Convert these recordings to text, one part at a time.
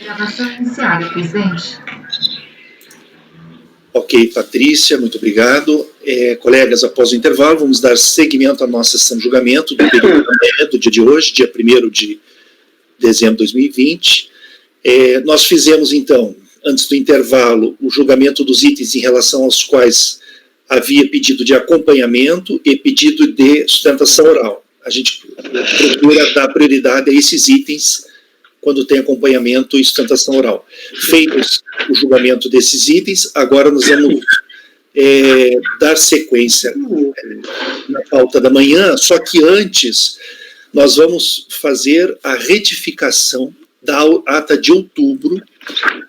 Gravação iniciada, presidente. Ok, Patrícia, muito obrigado. Colegas, após o intervalo, vamos dar seguimento à nossa sessão de julgamento do período do dia de hoje, dia 1º de dezembro de 2020. Nós fizemos, então, antes do intervalo, o julgamento dos itens em relação aos quais havia pedido de acompanhamento e pedido de sustentação oral. A gente procura dar prioridade a esses itens quando tem acompanhamento e sustentação oral. Feitos o julgamento desses itens, agora nós vamos dar sequência na pauta da manhã, só que antes nós vamos fazer a retificação da ata de outubro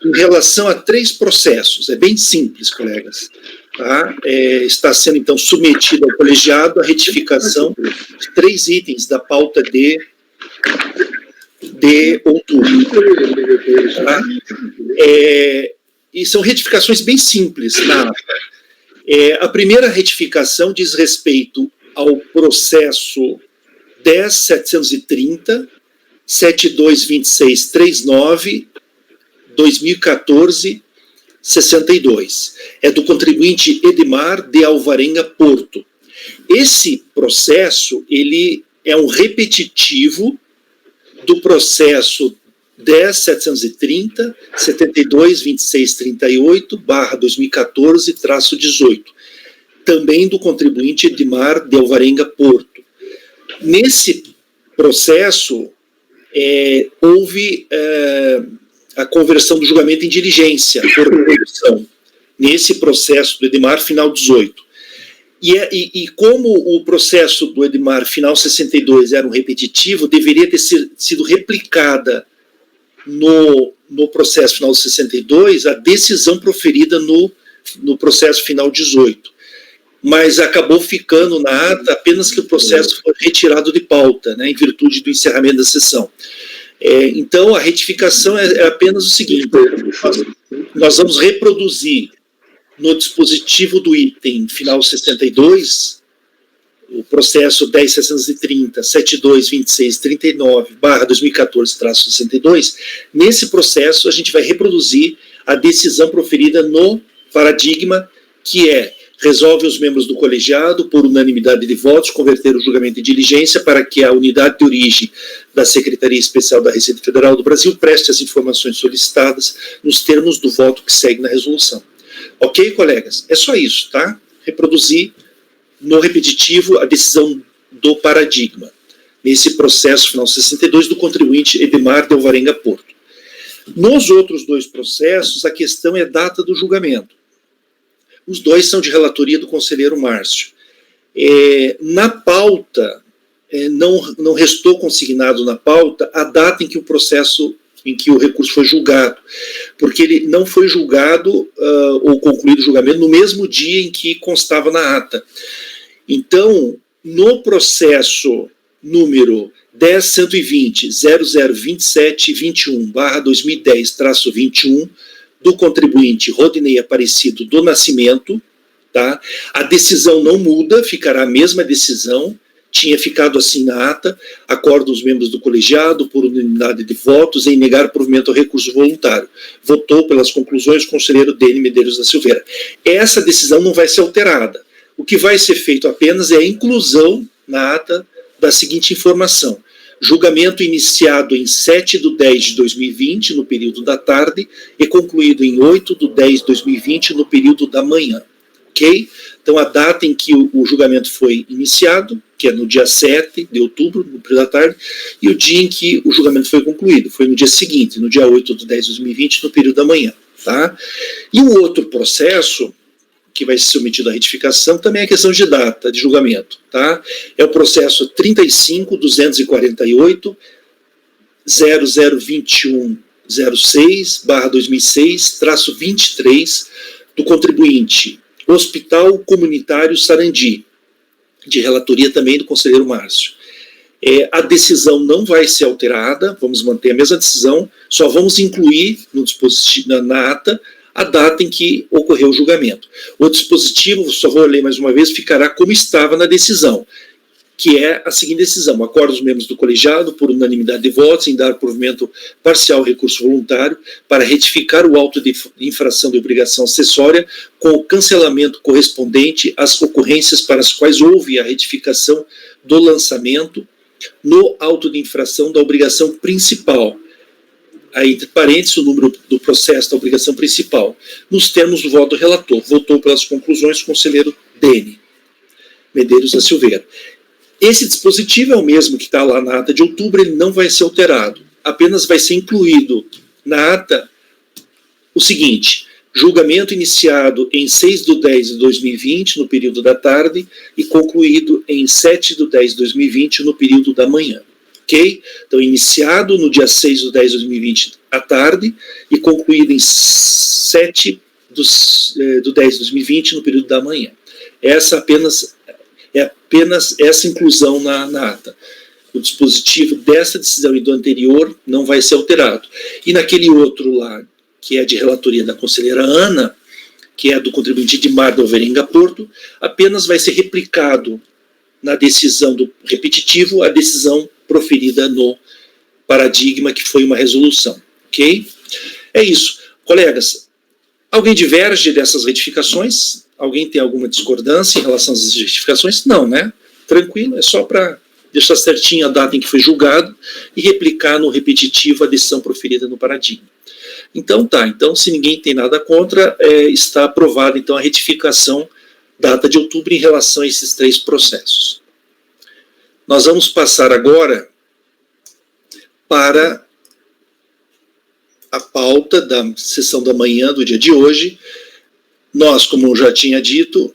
em relação a 3 processos. É bem simples, colegas. Tá? Está sendo, então, submetido ao colegiado a retificação de 3 itens da pauta de outubro. Tá? E são retificações bem simples na ata. A primeira retificação diz respeito ao processo 10.730, 722639, 2014, 62. É do contribuinte Edmar de Alvarenga Porto. Esse processo, ele é um repetitivo do processo 10.730, 722638, /2014-18, também do contribuinte Edmar de Alvarenga Porto. Nesse processo, houve a conversão do julgamento em diligência, por redução, nesse processo do Edmar, final 18. E como o processo do Edmar, final 62, era um repetitivo, deveria ter sido replicada no processo final 62 a decisão proferida no processo final 18. Mas acabou ficando na ata apenas que o processo foi retirado de pauta, né, em virtude do encerramento da sessão. Então, a retificação é apenas o seguinte: nós vamos reproduzir no dispositivo do item final 62, o processo 10.730, 722639, /2014-62, nesse processo a gente vai reproduzir a decisão proferida no paradigma, que resolve os membros do colegiado, por unanimidade de votos, converter o julgamento em diligência para que a unidade de origem da Secretaria Especial da Receita Federal do Brasil preste as informações solicitadas nos termos do voto que segue na resolução. Ok, colegas? É só isso, tá? Reproduzir no repetitivo a decisão do paradigma, nesse processo final 62 do contribuinte Edmar de Alvarenga Porto. Nos outros 2 processos, a questão é data do julgamento. Os 2 são de relatoria do conselheiro Márcio. Na pauta, não restou consignado na pauta a data em que o recurso foi julgado, porque ele não foi julgado ou concluído o julgamento no mesmo dia em que constava na ata. Então, no processo número 10.120.002721, /2010-21, do contribuinte Rodinei Aparecido do Nascimento, tá? A decisão não muda, ficará a mesma decisão, tinha ficado assim na ata: acorda os membros do colegiado, por unanimidade de votos, em negar provimento ao recurso voluntário. Votou pelas conclusões o conselheiro Dene Medeiros da Silveira. Essa decisão não vai ser alterada. O que vai ser feito apenas é a inclusão na ata da seguinte informação: julgamento iniciado em 7/10/2020, no período da tarde, e concluído em 8/10/2020, no período da manhã. Ok? Então, a data em que o julgamento foi iniciado, que é no dia 7 de outubro, no período da tarde, e o dia em que o julgamento foi concluído, foi no dia seguinte, no dia 8/10/2020, no período da manhã. Tá? E o outro processo que vai ser submetido à retificação também é questão de data de julgamento. Tá? É o processo 35.248, 002106, /2006-23, do contribuinte Hospital Comunitário Sarandi, de relatoria também do conselheiro Márcio. A decisão não vai ser alterada, vamos manter a mesma decisão, só vamos incluir no dispositivo, na ata, a data em que ocorreu o julgamento. O dispositivo, só vou ler mais uma vez, ficará como estava na decisão. que é a seguinte decisão: acorda os membros do colegiado, por unanimidade de votos, em dar provimento parcial ao recurso voluntário para retificar o auto de infração de obrigação acessória com o cancelamento correspondente às ocorrências para as quais houve a retificação do lançamento no auto de infração da obrigação principal. Aí, entre parênteses, o número do processo da obrigação principal, nos termos do voto do relator. Votou pelas conclusões o conselheiro Dene Medeiros da Silveira. Esse dispositivo é o mesmo que está lá na ata de outubro, ele não vai ser alterado. Apenas vai ser incluído na ata o seguinte: julgamento iniciado em 6/10/2020, no período da tarde, e concluído em 7/10/2020, no período da manhã. Ok? Então, iniciado no dia 6/10/2020 à tarde e concluído em 7/10/2020, no período da manhã. Essa é apenas essa inclusão na ata. O dispositivo dessa decisão e do anterior não vai ser alterado. E naquele outro lá, que é de relatoria da conselheira Ana, que é do contribuinte Edmar de Alvarenga Porto, apenas vai ser replicado na decisão do repetitivo a decisão proferida no paradigma, que foi uma resolução. Ok? É isso. Colegas, alguém diverge dessas retificações? Alguém tem alguma discordância em relação às retificações? Não, né? Tranquilo, é só para deixar certinho a data em que foi julgado e replicar no repetitivo a decisão proferida no paradigma. Então tá, então se ninguém tem nada contra, está aprovada então a retificação da ata de outubro em relação a esses 3 processos. Nós vamos passar agora para a pauta da sessão da manhã do dia de hoje. Nós, como eu já havia dito,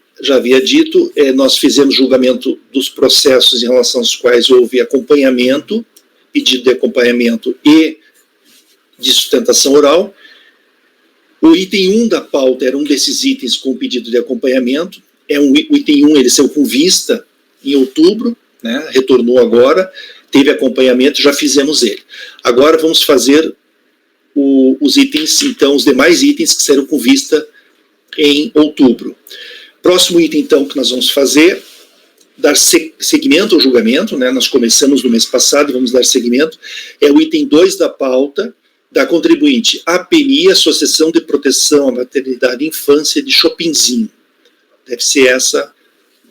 nós fizemos julgamento dos processos em relação aos quais houve acompanhamento, pedido de acompanhamento e de sustentação oral. O item 1 da pauta era um desses itens com pedido de acompanhamento. O item 1, ele saiu com vista em outubro, né, retornou agora, teve acompanhamento, já fizemos ele. Agora vamos fazer os itens, então, os demais itens que saíram com vista em outubro. Próximo item, então, que nós vamos fazer, dar seguimento ao julgamento, né? Nós começamos no mês passado e vamos dar seguimento, é o item 2 da pauta, da contribuinte APNI, Associação de Proteção à Maternidade e Infância de Chopinzinho. Deve ser essa,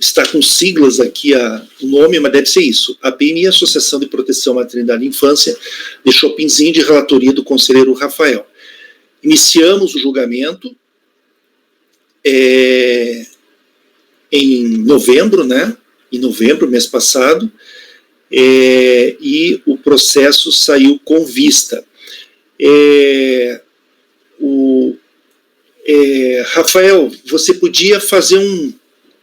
está com siglas aqui o nome, mas deve ser isso. APNI, Associação de Proteção à Maternidade e Infância de Chopinzinho, de relatoria do conselheiro Rafael. Iniciamos o julgamento em novembro, né? Em novembro, mês passado, e o processo saiu com vista. Rafael, você podia fazer um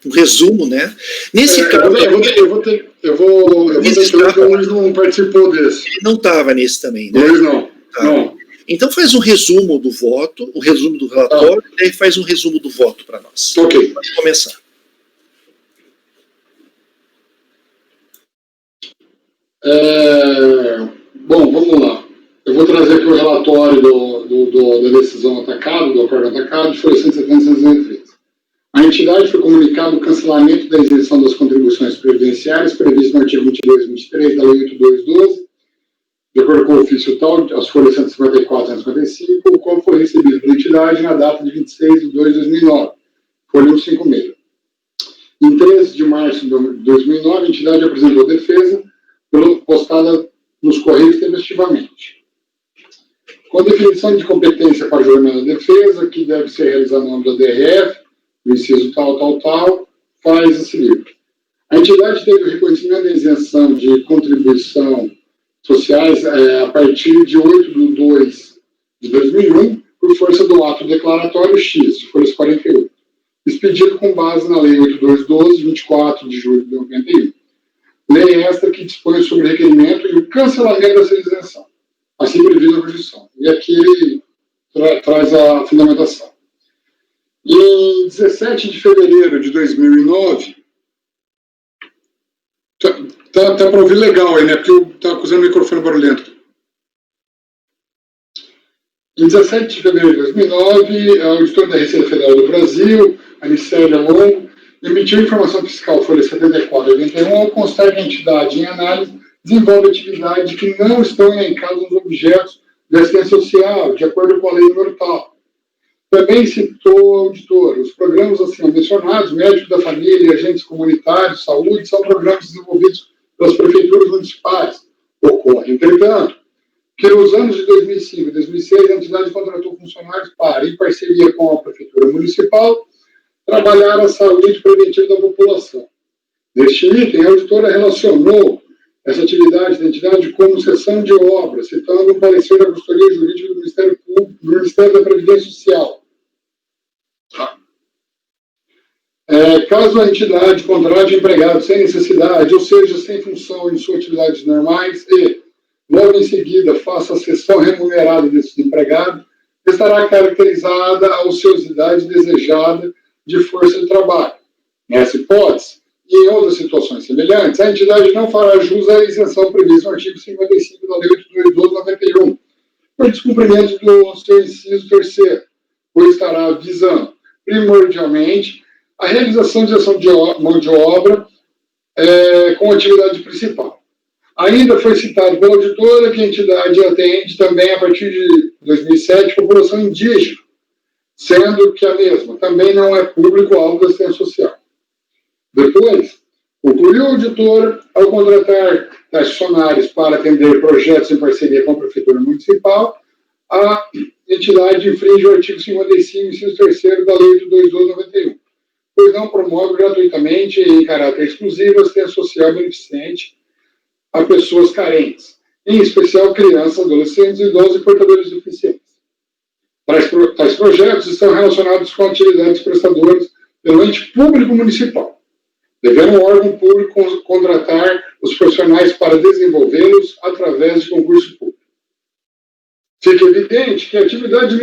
resumo, né? Nesse caso, eu vou ter que o Luiz não participou desse. Ele não estava nesse também, né? Luiz não. Tá. Não. Então faz um resumo do voto, o resumo do relatório, e aí faz um resumo do voto para nós. Ok. Pode começar. Bom, vamos lá. Eu vou trazer aqui o relatório da decisão atacada, do acordo atacado, de folha 170/2013. A entidade foi comunicado o cancelamento da isenção das contribuições previdenciárias previsto no artigo 22 e 23 da Lei 8212, de acordo com o ofício tal, as folhas 154 e 155, o qual foi recebido pela entidade na data de 26/2/2009, folha 156. Em 13 de março de 2009, a entidade apresentou defesa postada nos Correios tempestivamente. Com a definição de competência para julgamento da defesa, que deve ser realizada no âmbito da DRF, o inciso tal, faz a seguir. A entidade teve o reconhecimento da isenção de contribuição sociais a partir de 8/2/2001, por força do ato declaratório X, de folhas 48, expedido com base na Lei 8212, de 24 de julho de 91. Lei esta que dispõe sobre o requerimento e o cancelamento dessa isenção, assim previsto na Constituição. E aqui ele traz a fundamentação. Em 17 de fevereiro de 2009, tá para ouvir legal aí, né? Porque eu estava usando o microfone barulhento. Em 17 de fevereiro de 2009, a auditora da Receita Federal do Brasil, a Anicélia Longo, emitiu informação fiscal, folha 74 e 81, ao constar que a entidade em análise desenvolve atividade que não estão elencadas nos objetos da assistência social, de acordo com a lei número tal. Também citou o auditor, os programas acima mencionados, médicos da família, agentes comunitários, saúde, são programas desenvolvidos pelas prefeituras municipais. Ocorre, entretanto, que nos anos de 2005 e 2006, a entidade contratou funcionários para, em parceria com a prefeitura municipal, trabalhar a saúde preventiva da população. Neste item, a auditora relacionou essa atividade da entidade como cessão de obra, citando um parecer da consultoria jurídica do Ministério Público, do Ministério da Previdência Social. Caso a entidade contrate empregado sem necessidade, ou seja, sem função em suas atividades normais, e, logo em seguida, faça a cessão remunerada desses empregados, estará caracterizada a ociosidade desejada de força de trabalho. Nessa hipótese, e em outras situações semelhantes, a entidade não fará jus à isenção prevista no artigo 55 da Lei 8.212/91, por descumprimento do seu inciso 3º, pois estará visando, primordialmente, a realização de ação de mão de obra com atividade principal. Ainda foi citado pela auditora que a entidade atende também, a partir de 2007, a população indígena, sendo que a mesma também não é público-alvo da assistência social. Depois, concluiu a auditora, ao contratar funcionários para atender projetos em parceria com a Prefeitura Municipal, a entidade infringe o artigo 55, inciso 3º da Lei 8.212/91, pois não promove gratuitamente e em caráter exclusivo a assistência social beneficente a pessoas carentes, em especial crianças, adolescentes, idosos e portadores de deficiência. Tais projetos estão relacionados com atividades prestadoras pelo ente público municipal, devendo o órgão público contratar os profissionais para desenvolvê-los através de concurso público. Fica evidente que a atividade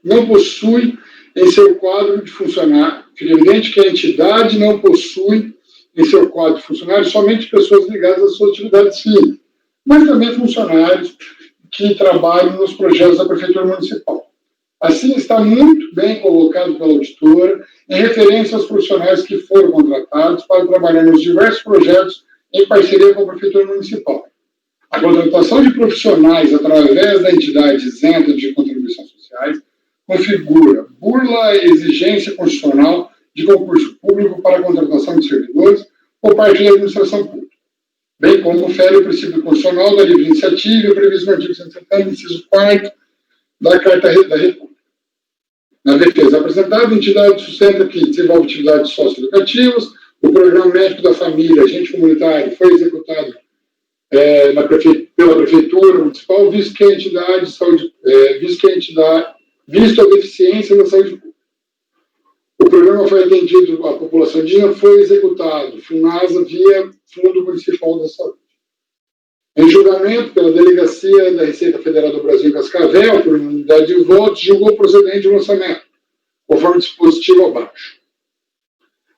não possui em seu quadro de funcionário, fica evidente que a entidade não possui em seu quadro de funcionários somente pessoas ligadas às suas atividades físicas, mas também funcionários que trabalham nos projetos da Prefeitura Municipal. Assim, está muito bem colocado pela auditora em referência aos profissionais que foram contratados para trabalhar nos diversos projetos em parceria com a Prefeitura Municipal. A contratação de profissionais através da entidade isenta de contribuições sociais configura burla à exigência constitucional de concurso público para a contratação de servidores por parte da administração pública, bem como fere o princípio constitucional da livre iniciativa previsto no artigo 170, inciso 4 da Carta da República. Na defesa apresentada, a entidade sustenta que desenvolve atividades socioeducativas, o programa médico da família, agente comunitário, foi executado pela Prefeitura Municipal, visto a deficiência da saúde pública. O programa foi atendido à população indígena, foi executado, FUNASA, via Fundo Municipal da Saúde. Em julgamento pela Delegacia da Receita Federal do Brasil em Cascavel, por unanimidade de votos, julgou procedente o lançamento, conforme dispositivo abaixo.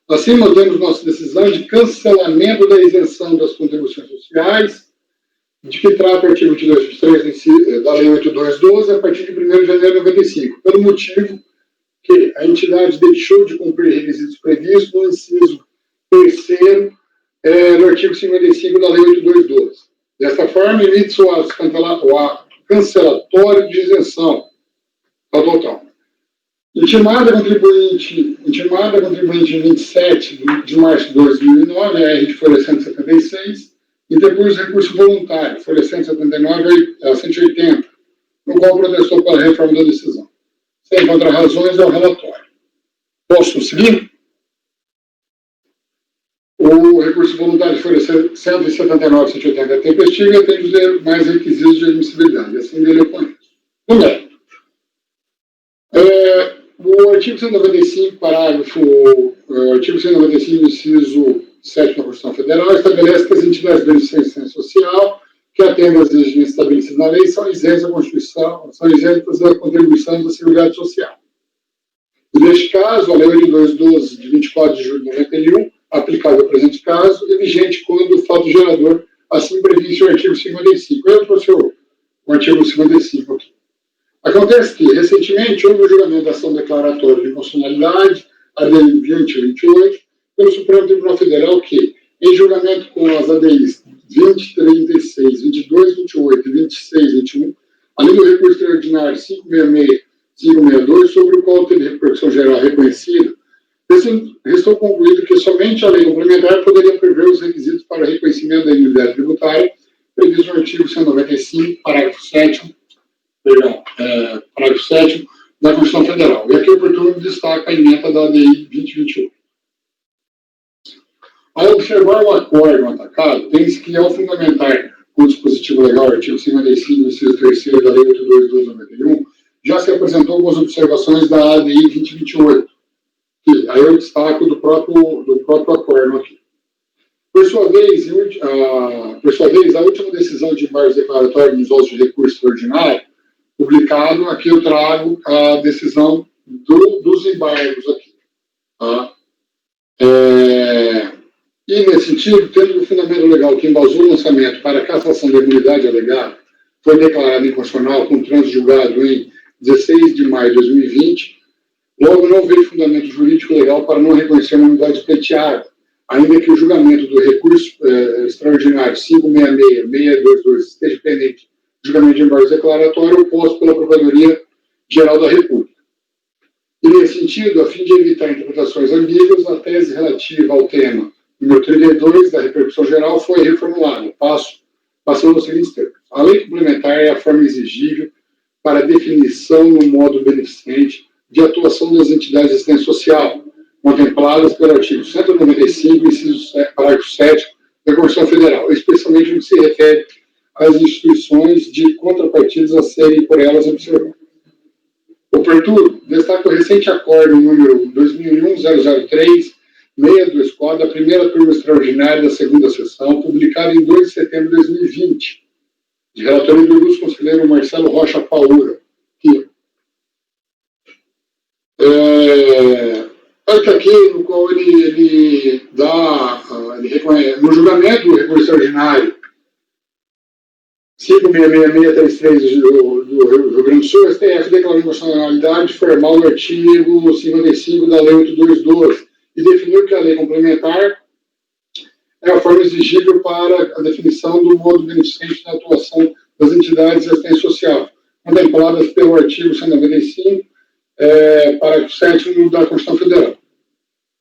Assim, mantemos nossa decisão de cancelamento da isenção das contribuições sociais, de que trata o artigo 22.3 da Lei 8.212, a partir de 1º de janeiro de 95, pelo motivo que a entidade deixou de cumprir requisitos previstos no inciso 3º do artigo 55 da Lei 8.212. Desta forma, emite-se o ato cancelatório de isenção ao total. Intimada a contribuinte em 27 de março de 2009, a R de folha 176, interpôs recurso voluntário, folha 179 a 180, no qual protestou pela reforma da decisão. Sem contra-razões ao relatório. Posso seguir? O recurso voluntário folha 179 a 180 é tempestivo e atende os demais requisitos de admissibilidade. Assim dele eu conheço. No mérito. O artigo 195, artigo 195, inciso 7 da Constituição Federal, estabelece que as entidades de assistência social que atendem às exigências estabelecidas na lei são isentas da Constituição, são isentas da contribuição da Seguridade Social. E neste caso, a Lei 8.212, de 24 de julho de 91, aplicável ao presente caso, é vigente quando o fato gerador assim previste o artigo 55. Eu trouxe o artigo 55 aqui. Acontece que, recentemente, houve o julgamento da ação declaratória de inconstitucionalidade, a Lei 2028, pelo Supremo Tribunal Federal que, em julgamento com as ADIs 2036, 22, 28 e 26, 21, além do recurso extraordinário 566, 562, sobre o qual teve repercussão geral reconhecida, restou concluído que somente a lei complementar poderia prever os requisitos para o reconhecimento da imunidade tributária previsto no artigo 195, parágrafo 7º, parágrafo 7º da Constituição Federal. E aqui, oportuno, destaca a emenda da ADI 2021. Ao observar o acórdão atacado, tem-se que, ao fundamentar o dispositivo legal, artigo 55, inciso 3º da Lei 822/91, já se apresentou algumas observações da ADI 2028, que aí eu destaco do próprio acórdão aqui. Por sua vez, a última decisão de embargos declaratórios nos autos de recurso extraordinário, publicado, aqui eu trago a decisão dos embargos aqui. Tá? E, nesse sentido, tendo o fundamento legal que embasou o lançamento para a cassação da imunidade alegada, foi declarado inconstitucional com trânsito julgado em 16 de maio de 2020, logo não veio fundamento jurídico legal para não reconhecer a imunidade pleiteada, ainda que o julgamento do recurso extraordinário 566-622 esteja pendente de julgamento de embargo declaratório oposto pela Procuradoria-Geral da República. E, nesse sentido, a fim de evitar interpretações ambíguas, a tese relativa ao tema número 32 da repercussão geral foi reformulada, passando aos seguintes termos. A lei complementar é a forma exigível para a definição no modo beneficente de atuação das entidades de assistência social, contempladas pelo artigo 195, inciso parágrafo 7º da Constituição Federal, especialmente no que se refere às instituições de contrapartidas a serem por elas observadas. Oportuno, destaca o recente acordo número 2001-003, 624, da primeira turma extraordinária da segunda sessão, publicado em 2 de setembro de 2020, de relatoria do ilustre conselheiro Marcelo Rocha Paura, que aqui, no qual ele reconhece, no julgamento do recurso extraordinário 56663 do Rio Grande do Sul, o STF declarou inconstitucionalidade formal do artigo 55 da Lei 8212 e definiu que a lei complementar é a forma exigível para a definição do modo beneficente da atuação das entidades de assistência social, contempladas pelo artigo 195, parágrafo 7º da Constituição Federal.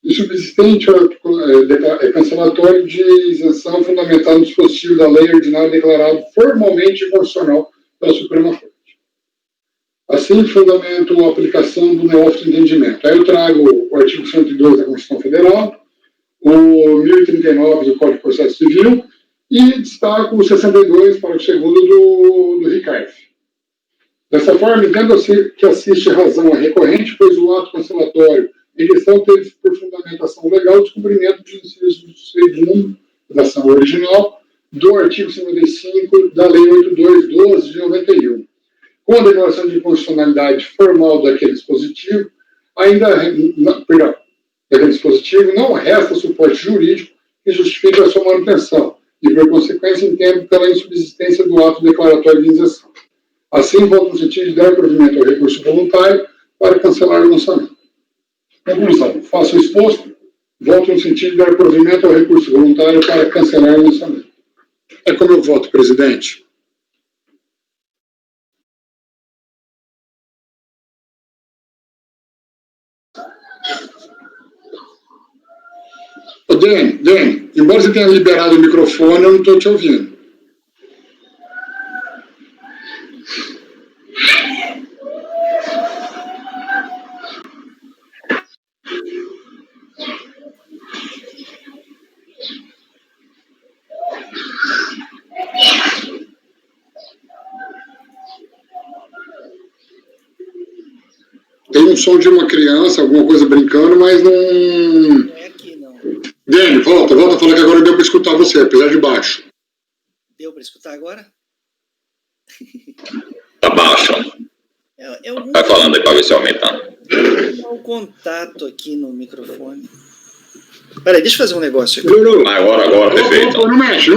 E subsistente é cancelatório de isenção fundamentado no dispositivo da lei ordinária declarado formalmente inconstitucional pela Suprema Corte. Assim, fundamento a aplicação do neófito entendimento. Aí eu trago o artigo 102 da Constituição Federal, o 1039 do Código de Processo Civil e destaco o 62, parágrafo 2º do RICARF. Dessa forma, entendo-se que assiste razão a recorrente, pois o ato cancelatório em questão teve por fundamentação legal o descumprimento de inciso 2º da ação original do artigo 55 da Lei 8212 de 91. Com a declaração de inconstitucionalidade formal daquele dispositivo, daquele dispositivo não resta suporte jurídico que justifique a sua manutenção e, por consequência, entendo pela insubsistência do ato declaratório de isenção. Assim, volto no sentido de dar provimento ao recurso voluntário para cancelar o lançamento. Conclusão. Faço o exposto, volto no sentido de dar provimento ao recurso voluntário para cancelar o lançamento. É como eu voto, presidente. Dani, embora você tenha liberado o microfone, eu não estou te ouvindo. Tem um som de uma criança, alguma coisa brincando, mas não... Não é aqui, não. Dani, volta a falar que agora deu para escutar você, apesar de baixo. Deu para escutar agora? Tá baixo. Vai falando aí para ver se aumenta. O contato aqui no microfone. Peraí, deixa eu fazer um negócio aqui. Agora, perfeito. Não mexe,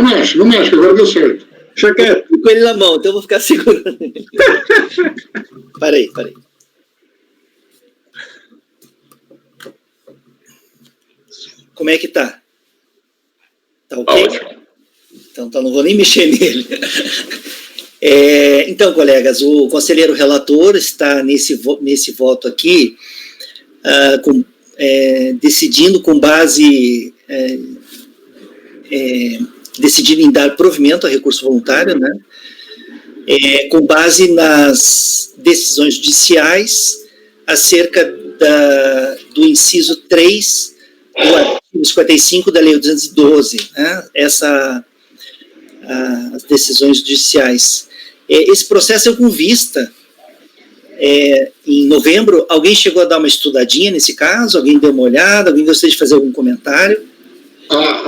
que agora deu certo. Deixa quieto. Com ele na mão, então eu vou ficar segurando ele. Peraí. Como é que tá? Tá ok? Tá ótimo. Então não vou nem mexer nele. Então, colegas, o conselheiro relator está nesse voto aqui, decidindo com base, decidindo em dar provimento a recurso voluntário, né? Com base nas decisões judiciais acerca do inciso 3 do artigo 55 da Lei 212, né? As decisões judiciais. Esse processo é com vista. Em novembro, alguém chegou a dar uma estudadinha nesse caso? Alguém deu uma olhada? Alguém gostaria de fazer algum comentário?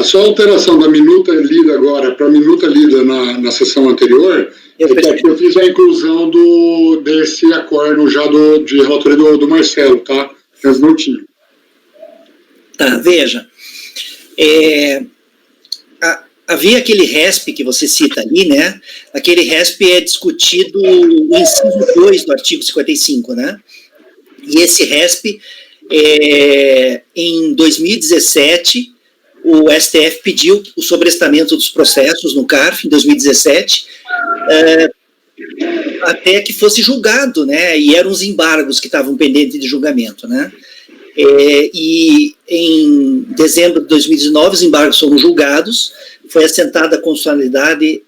Só a alteração da minuta lida agora para a minuta lida na sessão anterior, que aqui eu fiz a inclusão desse acordo já de relatoria do Marcelo, tá? Eles não tinham. Tá, veja. Havia aquele RESP que você cita ali, né? Aquele RESP é discutido o inciso 2 do artigo 55, né? E esse RESP, em 2017, o STF pediu o sobrestamento dos processos no CARF, em 2017, até que fosse julgado, né? E eram os embargos que estavam pendentes de julgamento, né? E em dezembro de 2019, os embargos foram julgados, foi assentada a constitucionalidade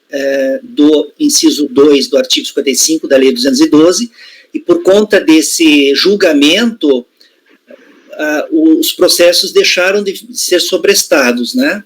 do inciso 2 do artigo 55 da Lei 212, e por conta desse julgamento, os processos deixaram de ser sobrestados, né?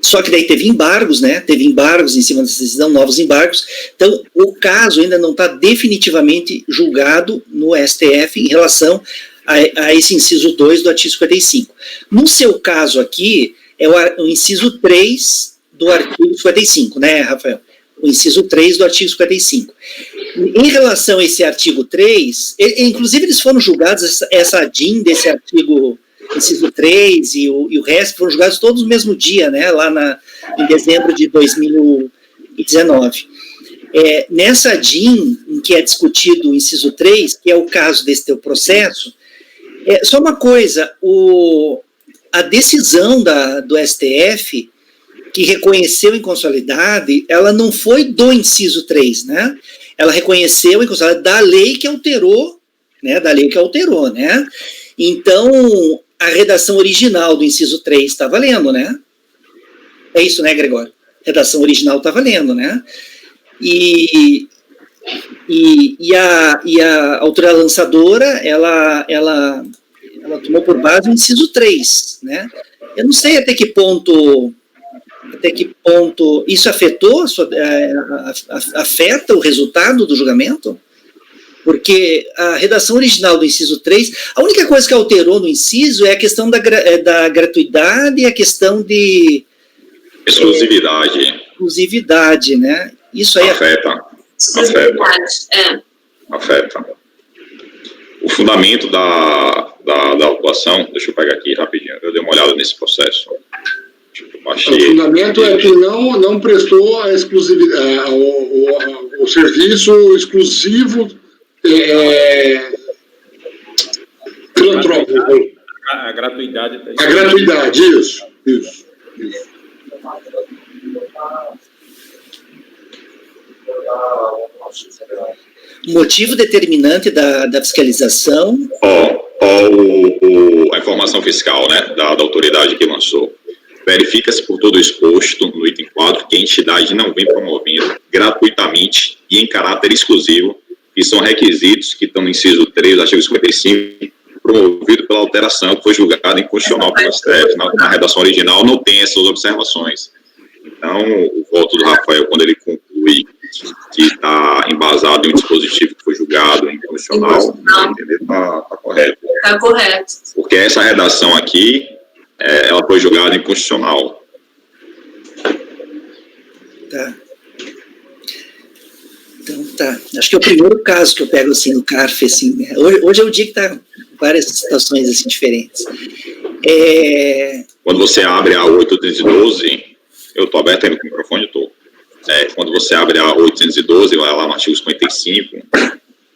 Só que daí teve embargos, né? Teve embargos em cima dessa decisão, novos embargos. Então, o caso ainda não está definitivamente julgado no STF em relação a esse inciso 2 do artigo 55. No seu caso aqui, é o inciso 3 do artigo 55, né, Rafael? O inciso 3 do artigo 55. Em relação a esse artigo 3, inclusive eles foram julgados, essa ADIM desse artigo, inciso 3 e o resto foram julgados todos no mesmo dia, né, lá em dezembro de 2019. Nessa ADIM, em que é discutido o inciso 3, que é o caso desse teu processo, só uma coisa, a decisão do STF, que reconheceu a inconstitucionalidade, ela não foi do inciso 3, né? Ela reconheceu a inconstitucionalidade da lei que alterou, né? Né? Então, a redação original do inciso 3 está valendo, né? É isso, né, Gregório? A redação original está valendo, né? E a autoridade lançadora, ela tomou por base o inciso 3, né? Eu não sei até que ponto isso afetou, afeta o resultado do julgamento, porque a redação original do inciso 3, a única coisa que alterou no inciso é a questão da gratuidade e a questão de exclusividade, né? Isso aí afeta. O fundamento da autuação, deixa eu pegar aqui rapidinho, eu dei uma olhada nesse processo. O fundamento é que não prestou a exclusividade, o serviço exclusivo filantrópico. A gratuidade. A gratuidade, isso. Motivo determinante da fiscalização? A informação fiscal, né, da autoridade que lançou. Verifica-se por todo o exposto no item 4 que a entidade não vem promovendo gratuitamente e em caráter exclusivo, que são requisitos que estão no inciso 3 do artigo 55, promovido pela alteração que foi julgada inconstitucional pelo STF. Na redação original não tem essas observações. Então, o voto do Rafael, quando ele conclui que está embasado em um dispositivo que foi julgado inconstitucional, está correto. Está correto. Porque essa redação aqui, ela foi julgada inconstitucional. Tá. Então tá. Acho que é o primeiro caso que eu pego assim no CARF, assim, né? Hoje é o dia que tá várias situações assim diferentes. Quando você abre a 812, eu estou aberto aí no microfone, quando você abre a 812, vai lá no artigo 55,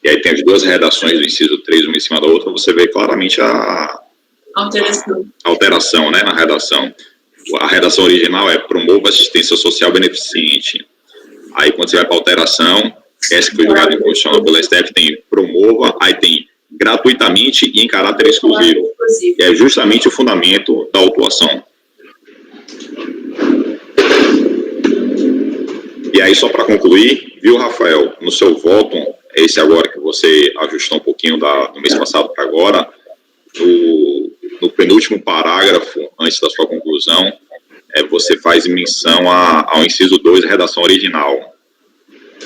e aí tem as duas redações do inciso 3, uma em cima da outra, você vê claramente a alteração, né, na redação. A redação original é promova assistência social beneficente. Aí, quando você vai para a alteração, essa que foi julgada em constitucional pela STF tem promova, aí tem gratuitamente e em caráter exclusivo. E é justamente o fundamento da autuação. E aí, só para concluir, viu, Rafael, no seu voto, esse agora que você ajustou um pouquinho do mês passado para agora, no penúltimo parágrafo, antes da sua conclusão, você faz menção ao inciso 2, a redação original.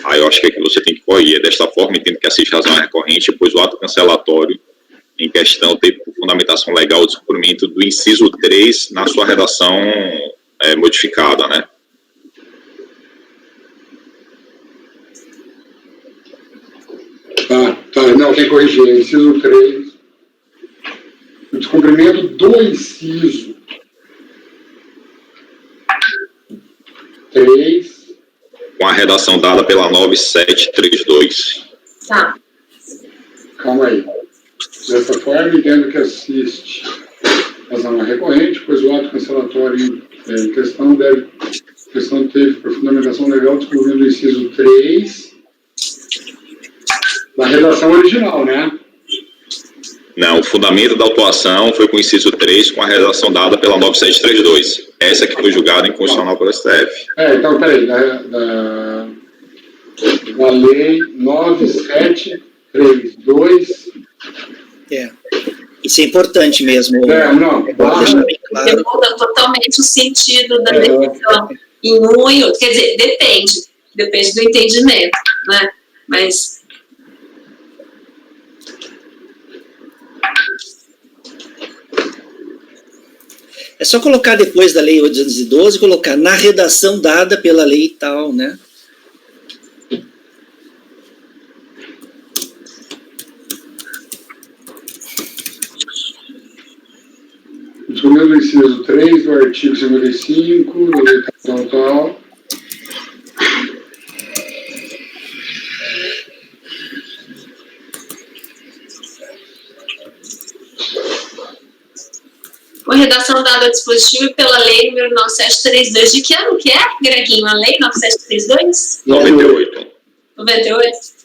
Aí eu acho que aqui você tem que corrigir. Desta forma, entendo que assiste razão é recorrente, pois o ato cancelatório em questão teve por fundamentação legal o descumprimento do inciso 3 na sua redação modificada, né? Tá, não, tem que corrigir. Inciso 3. O descumprimento do inciso 3. Com a redação dada pela 9732. Tá. Calma aí. Dessa forma, entendo que assiste razão é recorrente, pois o ato cancelatório em questão teve por fundamentação legal o descumprimento do inciso 3 da redação original, né? Não, o fundamento da autuação foi com o inciso 3, com a redação dada pela 9732. Essa que foi julgada em constitucional pelo STF. Então, peraí, da lei 9732. Isso é importante mesmo. Não. Deixar bem claro. Muda totalmente o sentido da decisão. Em um e outro. Quer dizer, depende do entendimento, né? Mas... É só colocar depois da lei 812, colocar na redação dada pela lei tal, né? Descumprimento do inciso 3 do artigo 55, da lei tal. Com redação dada ao dispositivo pela lei número 9732. De que ano que é, Greginho? A lei 9732? 98. 98?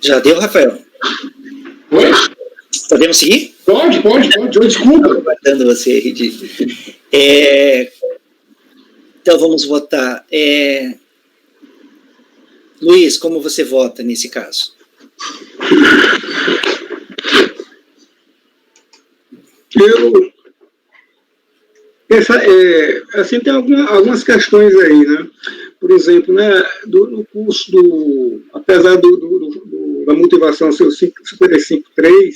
Já deu, Rafael? Oi? Podemos seguir? Pode. Desculpa. Aguardando você, Ridi. Então, vamos votar. Luiz, como você vota nesse caso? Assim, tem algumas questões aí, né? por exemplo, né, no curso apesar da motivação ser o 55.3,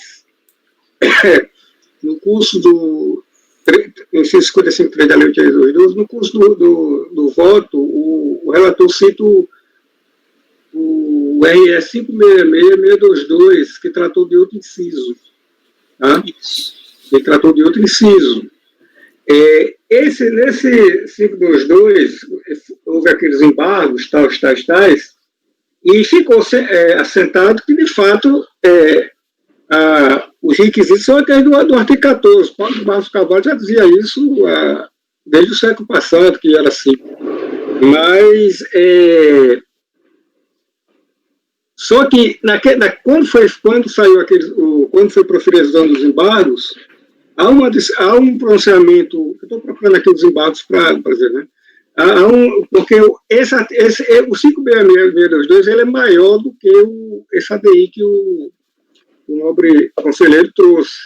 no curso do inciso 55.3 da Lei 8.212, no curso do voto, o relator cita o RS 566-622, que tratou de outro inciso. Tá? Ele tratou de outro inciso. Nesse 522, houve aqueles embargos, tais, e ficou assentado que, de fato, os requisitos são aqueles do artigo 14. Paulo Barros Carvalho já dizia isso desde o século passado, que era assim. Mas, só que, quando foi proferida a decisão dos embargos, há um pronunciamento, eu estou procurando aqui os embargos para dizer, né? Porque o 566-622 ele é maior do que esse ADI que o nobre conselheiro trouxe,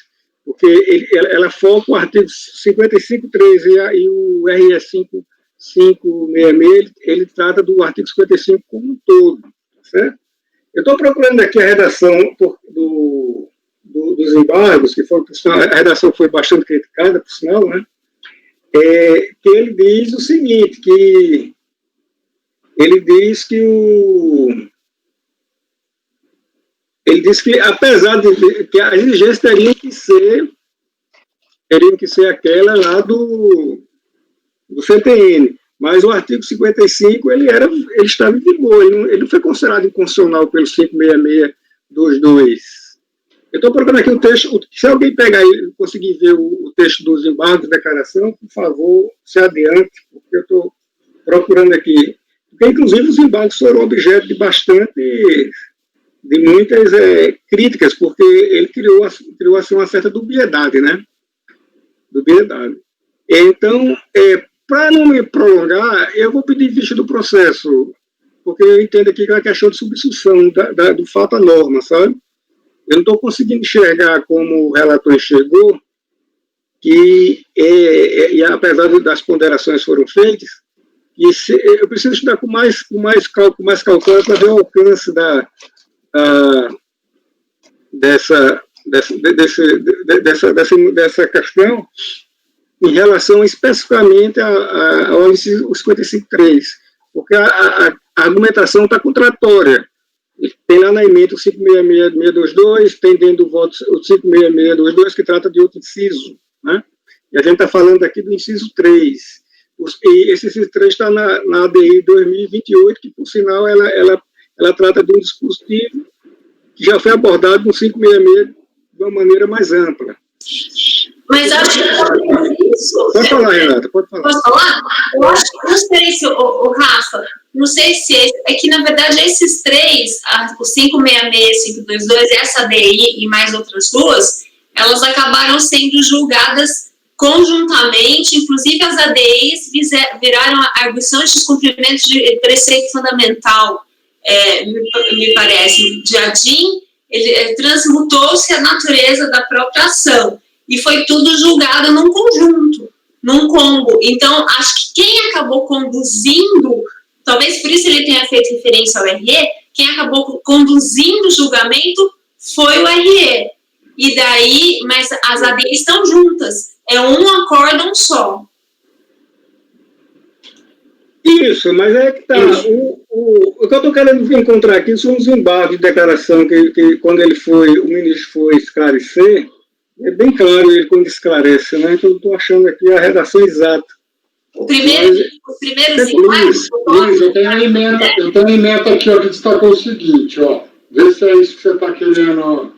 porque ela foca o artigo 55.3 e o RS 566, ele trata do artigo 55 como um todo, certo? Eu estou procurando aqui a redação dos embargos, que a redação foi bastante criticada, por sinal, né? Que ele diz o seguinte, que ele diz que apesar de que as exigências teriam que ser aquela lá do CTN, mas o artigo 55 ele estava em vigor, ele não foi considerado inconstitucional pelo 566-22. Eu estou procurando aqui o texto, se alguém pegar e conseguir ver o texto dos embargos de declaração, por favor, se adiante, porque eu estou procurando aqui. Porque, inclusive, os embargos foram objeto de muitas críticas, porque ele criou assim, uma certa dubiedade, né? Dubiedade. Então, para não me prolongar, eu vou pedir vista do processo, porque eu entendo aqui que é uma questão de substituição do fato à norma, sabe? Eu não estou conseguindo enxergar como o relator enxergou, e apesar das ponderações foram feitas, eu preciso estudar com mais calculação para ver o alcance dessa questão em relação especificamente ao inciso 55.3, porque a argumentação está contraditória. Tem lá na emenda o 566-622, tem dentro do voto o 566-622, que trata de outro inciso, né? E a gente está falando aqui do inciso 3. E esse inciso 3 está na ADI 2028, que, por sinal, ela trata de um dispositivo que já foi abordado no 566 de uma maneira mais ampla. Mas acho que isso... Pode falar, Renata, pode falar. Posso falar? Eu acho que, não sei se, Rafa, não sei se é que, na verdade, esses três, o 566, 522, essa ADI e mais outras duas, elas acabaram sendo julgadas conjuntamente, inclusive as ADIs viraram arguição de descumprimento de preceito fundamental, me parece, de ADIM, ele transmutou-se a natureza da própria ação, e foi tudo julgado num conjunto, num combo. Então, acho que quem acabou conduzindo, talvez por isso ele tenha feito referência ao RE, quem acabou conduzindo o julgamento foi o RE. E daí, mas as ADIs estão juntas, é um acórdão só. Isso, mas é que está. O que eu estou querendo encontrar aqui são os embargos de declaração que quando o ministro foi esclarecer, é bem claro ele quando esclarece, né? Então eu estou achando aqui a redação exata. Os primeiros embargos... Luiz, eu tenho a emenda aqui, ó, que destacou o seguinte, ó. Vê se é isso que você está querendo, ó.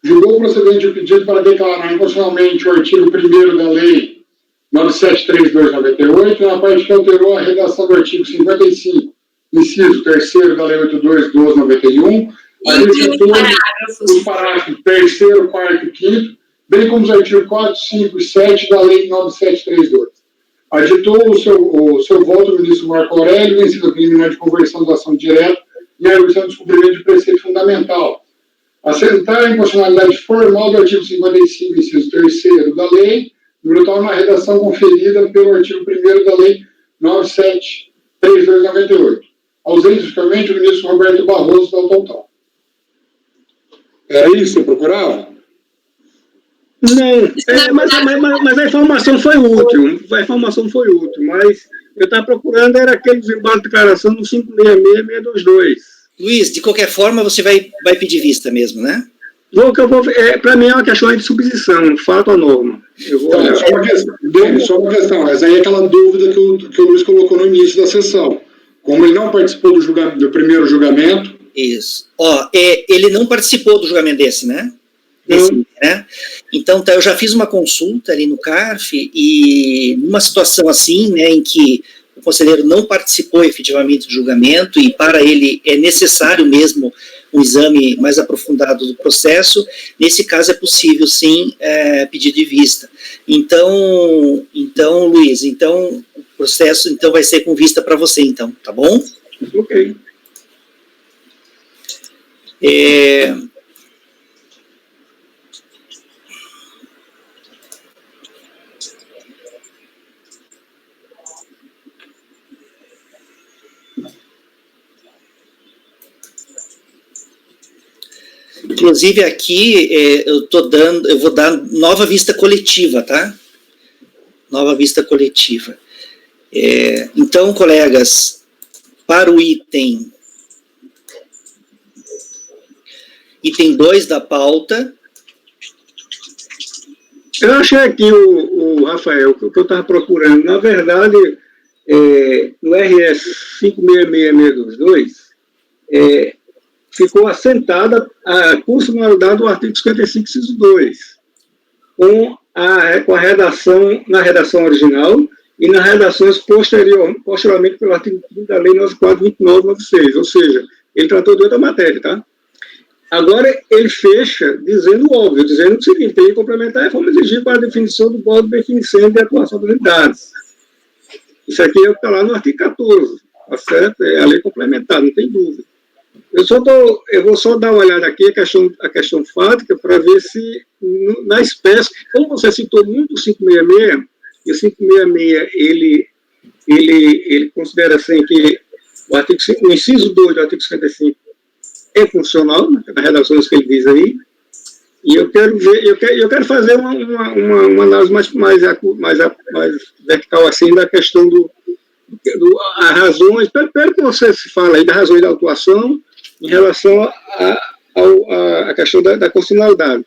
Julgou o procedimento de pedido para declarar inconstitucionalmente o artigo 1º da Lei 9732/98, na parte que alterou a redação do artigo 55, inciso 3º da Lei 8212/91, os parágrafos 3º, 4º e 5º, bem como os artigos 4, 5 e 7 da Lei 9732. Aditou o seu voto o ministro Marco Aurélio, vencido preliminar de conversão da ação direta e a arguição de descumprimento de preceito fundamental. Assentar a inconstitucionalidade formal do artigo 55, inciso 3º da lei, brutal na redação conferida pelo artigo 1º da lei 3298. Ausentisticamente, o ministro Roberto Barroso, tal, tal, tal. Era isso que você procurava? Não, mas a informação foi útil. Mas eu estava procurando era aqueles embargos de declaração no 566-622. Luiz, de qualquer forma, você vai pedir vista mesmo, né? Para mim é uma questão de subposição, fato a norma. Então, só uma questão, mas aí é aquela dúvida que o Luiz colocou no início da sessão. Como ele não participou do primeiro julgamento... Isso. Ele não participou do julgamento desse, né? Né? Então, eu já fiz uma consulta ali no CARF e numa situação assim, né, em que o conselheiro não participou efetivamente do julgamento e para ele é necessário mesmo um exame mais aprofundado do processo, nesse caso é possível sim pedir de vista. Então, Luiz, o processo então vai ser com vista para você então, tá bom? Ok. Inclusive aqui eu vou dar nova vista coletiva, tá? Nova vista coletiva. Então, colegas, para o item 2 da pauta. Eu achei aqui o Rafael, o que eu estava procurando. Na verdade, no RS 566622, ficou assentada a constitucionalidade do artigo 55, inciso 2, com a redação, na redação original e nas redações posteriormente pelo artigo 5 da Lei 94.2996, ou seja, ele tratou de outra matéria, tá? Agora, ele fecha dizendo óbvio, dizendo o seguinte: tem que complementar a reforma exigida para a definição do Código Beneficente de Atuação das Unidades. Isso aqui está lá no artigo 14, tá certo? É a lei complementar, não tem dúvida. Eu vou só dar uma olhada aqui, a questão fática, para ver se, na espécie, como você citou muito o 566, e o 566, ele considera assim que o inciso 2 do artigo 55 é funcional, nas redações que ele diz aí, e eu quero fazer uma análise mais vertical assim da questão as razões, pelo que você se fala aí, das razões da atuação em relação à questão da constitucionalidade.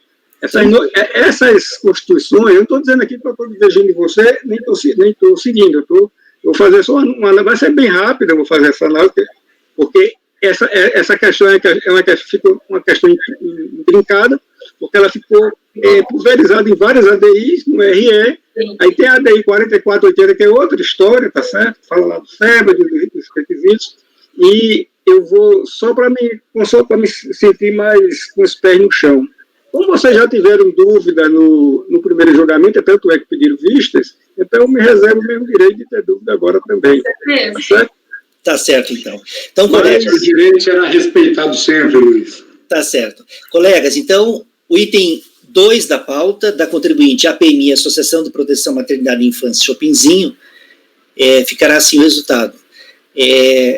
Essas constituições, eu não estou dizendo aqui para estou divergindo de você, nem estou seguindo, eu vou fazer só uma análise, vai ser bem rápida, eu vou fazer essa análise, porque essa questão fica uma questão intrincada, porque ela ficou pulverizada em várias ADIs, no RE, aí tem a ADI 4480, que é outra história, tá certo? Fala lá do SEBA, dos requisitos, e eu vou, só para me sentir mais com os pés no chão. Como vocês já tiveram dúvida no primeiro julgamento, tanto é que pediram vistas, então eu me reservo o mesmo direito de ter dúvida agora também, tá certo? Tá certo, então. Então, colegas, o direito será respeitado sempre, Luiz. Tá certo. Colegas, então, o item 2 da pauta, da contribuinte APMI, Associação de Proteção Maternidade e Infância Chopinzinho, ficará assim o resultado.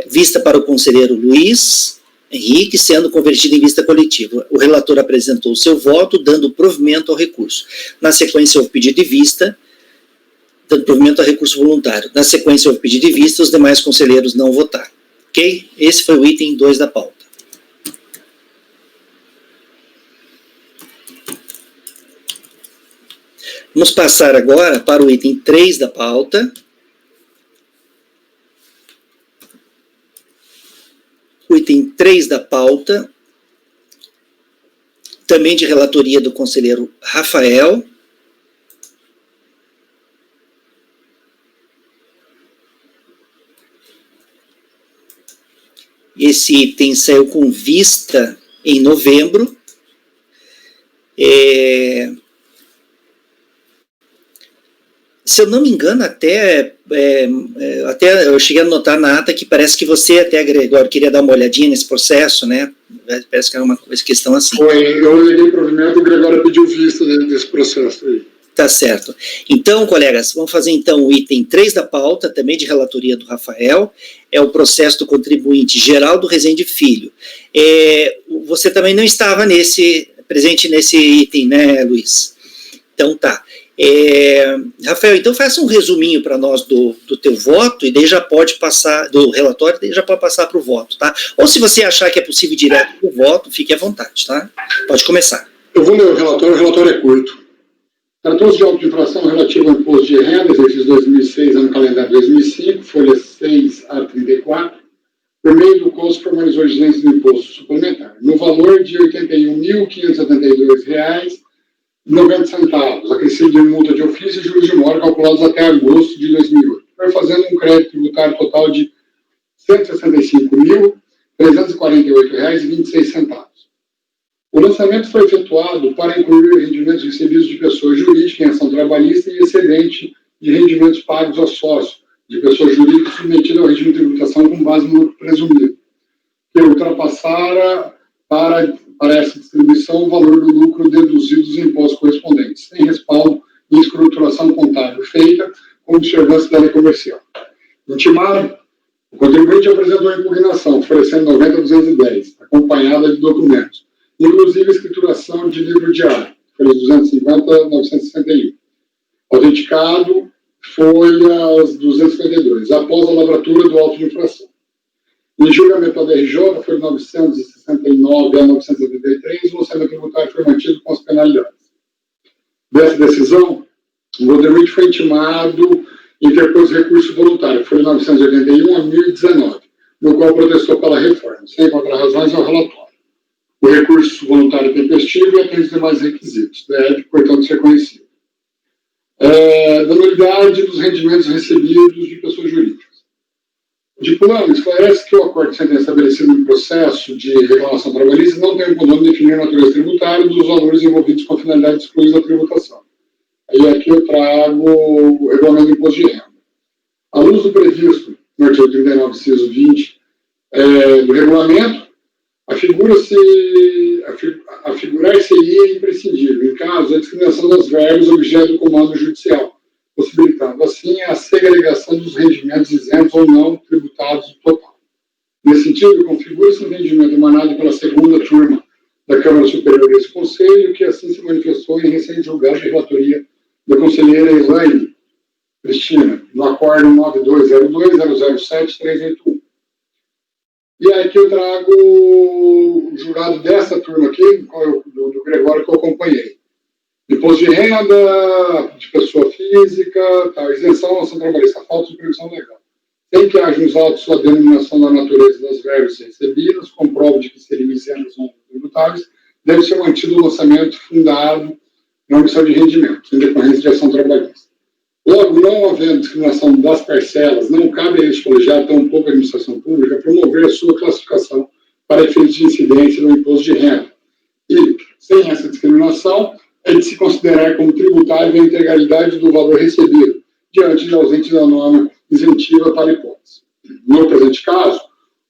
Vista para o conselheiro Luiz Henrique, sendo convertido em vista coletiva. O relator apresentou o seu voto, dando provimento ao recurso. Na sequência, houve pedido de vista, dando provimento ao recurso voluntário. Na sequência, houve pedido de vista, os demais conselheiros não votaram. Ok? Esse foi o item 2 da pauta. Vamos passar agora para o item 3 da pauta. O item 3 da pauta, também de relatoria do conselheiro Rafael. Esse item saiu com vista em novembro. Se eu não me engano, até eu cheguei a notar na ata que parece que você até, Gregório, queria dar uma olhadinha nesse processo, né? Parece que é uma questão assim. Foi, eu liguei provimento e o Gregório pediu vista desse processo aí. Tá certo. Então, colegas, vamos fazer então o item 3 da pauta, também de relatoria do Rafael, é o processo do contribuinte Geraldo Rezende Filho. Você também não estava presente nesse item, né, Luiz? Então tá. Rafael, então faça um resuminho para nós do teu voto, e daí já pode passar, do relatório, daí já pode passar para o voto, tá? Ou se você achar que é possível ir direto para o voto, fique à vontade, tá? Pode começar. Eu vou ler o relatório é curto. Tratou-se de auto de infração relativo ao imposto de renda, exercício 2006, ano calendário 2005, folha 6 a 34, por meio do qual se formalizou a exigência do imposto suplementar, no valor de R$ 81.572,90, acrescido de multa de ofício e juros de mora calculados até agosto de 2008, fazendo um crédito tributário total de R$ 165.348,26. O lançamento foi efetuado para incluir rendimentos recebidos de pessoa jurídica em ação trabalhista e excedente de rendimentos pagos a sócio de pessoa jurídica submetida ao regime de tributação com base no lucro presumido, que ultrapassara para essa distribuição o valor do lucro deduzido dos impostos correspondentes, sem respaldo e escruturação contábil feita com observância da lei comercial. Intimado, o contribuinte apresentou a impugnação, oferecendo 90.210, acompanhada de documentos, inclusive a escrituração de livro diário, folhas 250-961. Autenticado, folhas 252, após a lavratura do auto de infração. Em julgamento da DRJ, foi 969 a 973, o lançamento tributário foi mantido com as penalidades. Dessa decisão, o contribuinte foi intimado e interpôs recurso voluntário, foi 981 a 1019, no qual protestou pela reforma, sem contrarrazões ao relatório. O recurso voluntário tempestivo e atende os demais requisitos, deve, portanto, ser conhecido. Da nulidade dos rendimentos recebidos de pessoas jurídicas. O diploma esclarece que o acordo de sentença estabelecido no processo de reclamação trabalhista não tem o condão de definir a natureza tributária dos valores envolvidos com a finalidade de excluir da tributação. Aí aqui eu trago o regulamento do imposto de renda. À luz do previsto no artigo 39, inciso 20 do regulamento, afigurar-se-ia imprescindível, em caso da discriminação das verbas objeto do comando judicial, possibilitando, assim, a segregação dos rendimentos isentos ou não tributados do total. Nesse sentido, configura-se um entendimento emanado pela segunda turma da Câmara Superior desse Conselho, que assim se manifestou em recente julgado de relatoria da conselheira Elaine Cristina, no acordo 9202-007-381. E aí que eu trago o julgado dessa turma aqui, do Gregório, que eu acompanhei. Imposto de renda de pessoa física, isenção, ação trabalhista, falta de previsão legal. Sem que haja nos autos a denominação da natureza das verbas recebidas, com prova de que seriam isentas ou tributáveis, deve ser mantido o lançamento fundado na omissão de rendimentos, em decorrência de ação trabalhista. Logo, não havendo discriminação das parcelas, não cabe a este colegiado, tampouco a administração pública, promover a sua classificação para efeitos de incidência no imposto de renda. E, sem essa discriminação, é de se considerar como tributável a integralidade do valor recebido, diante de ausência da norma isentiva para a hipótese. No presente caso,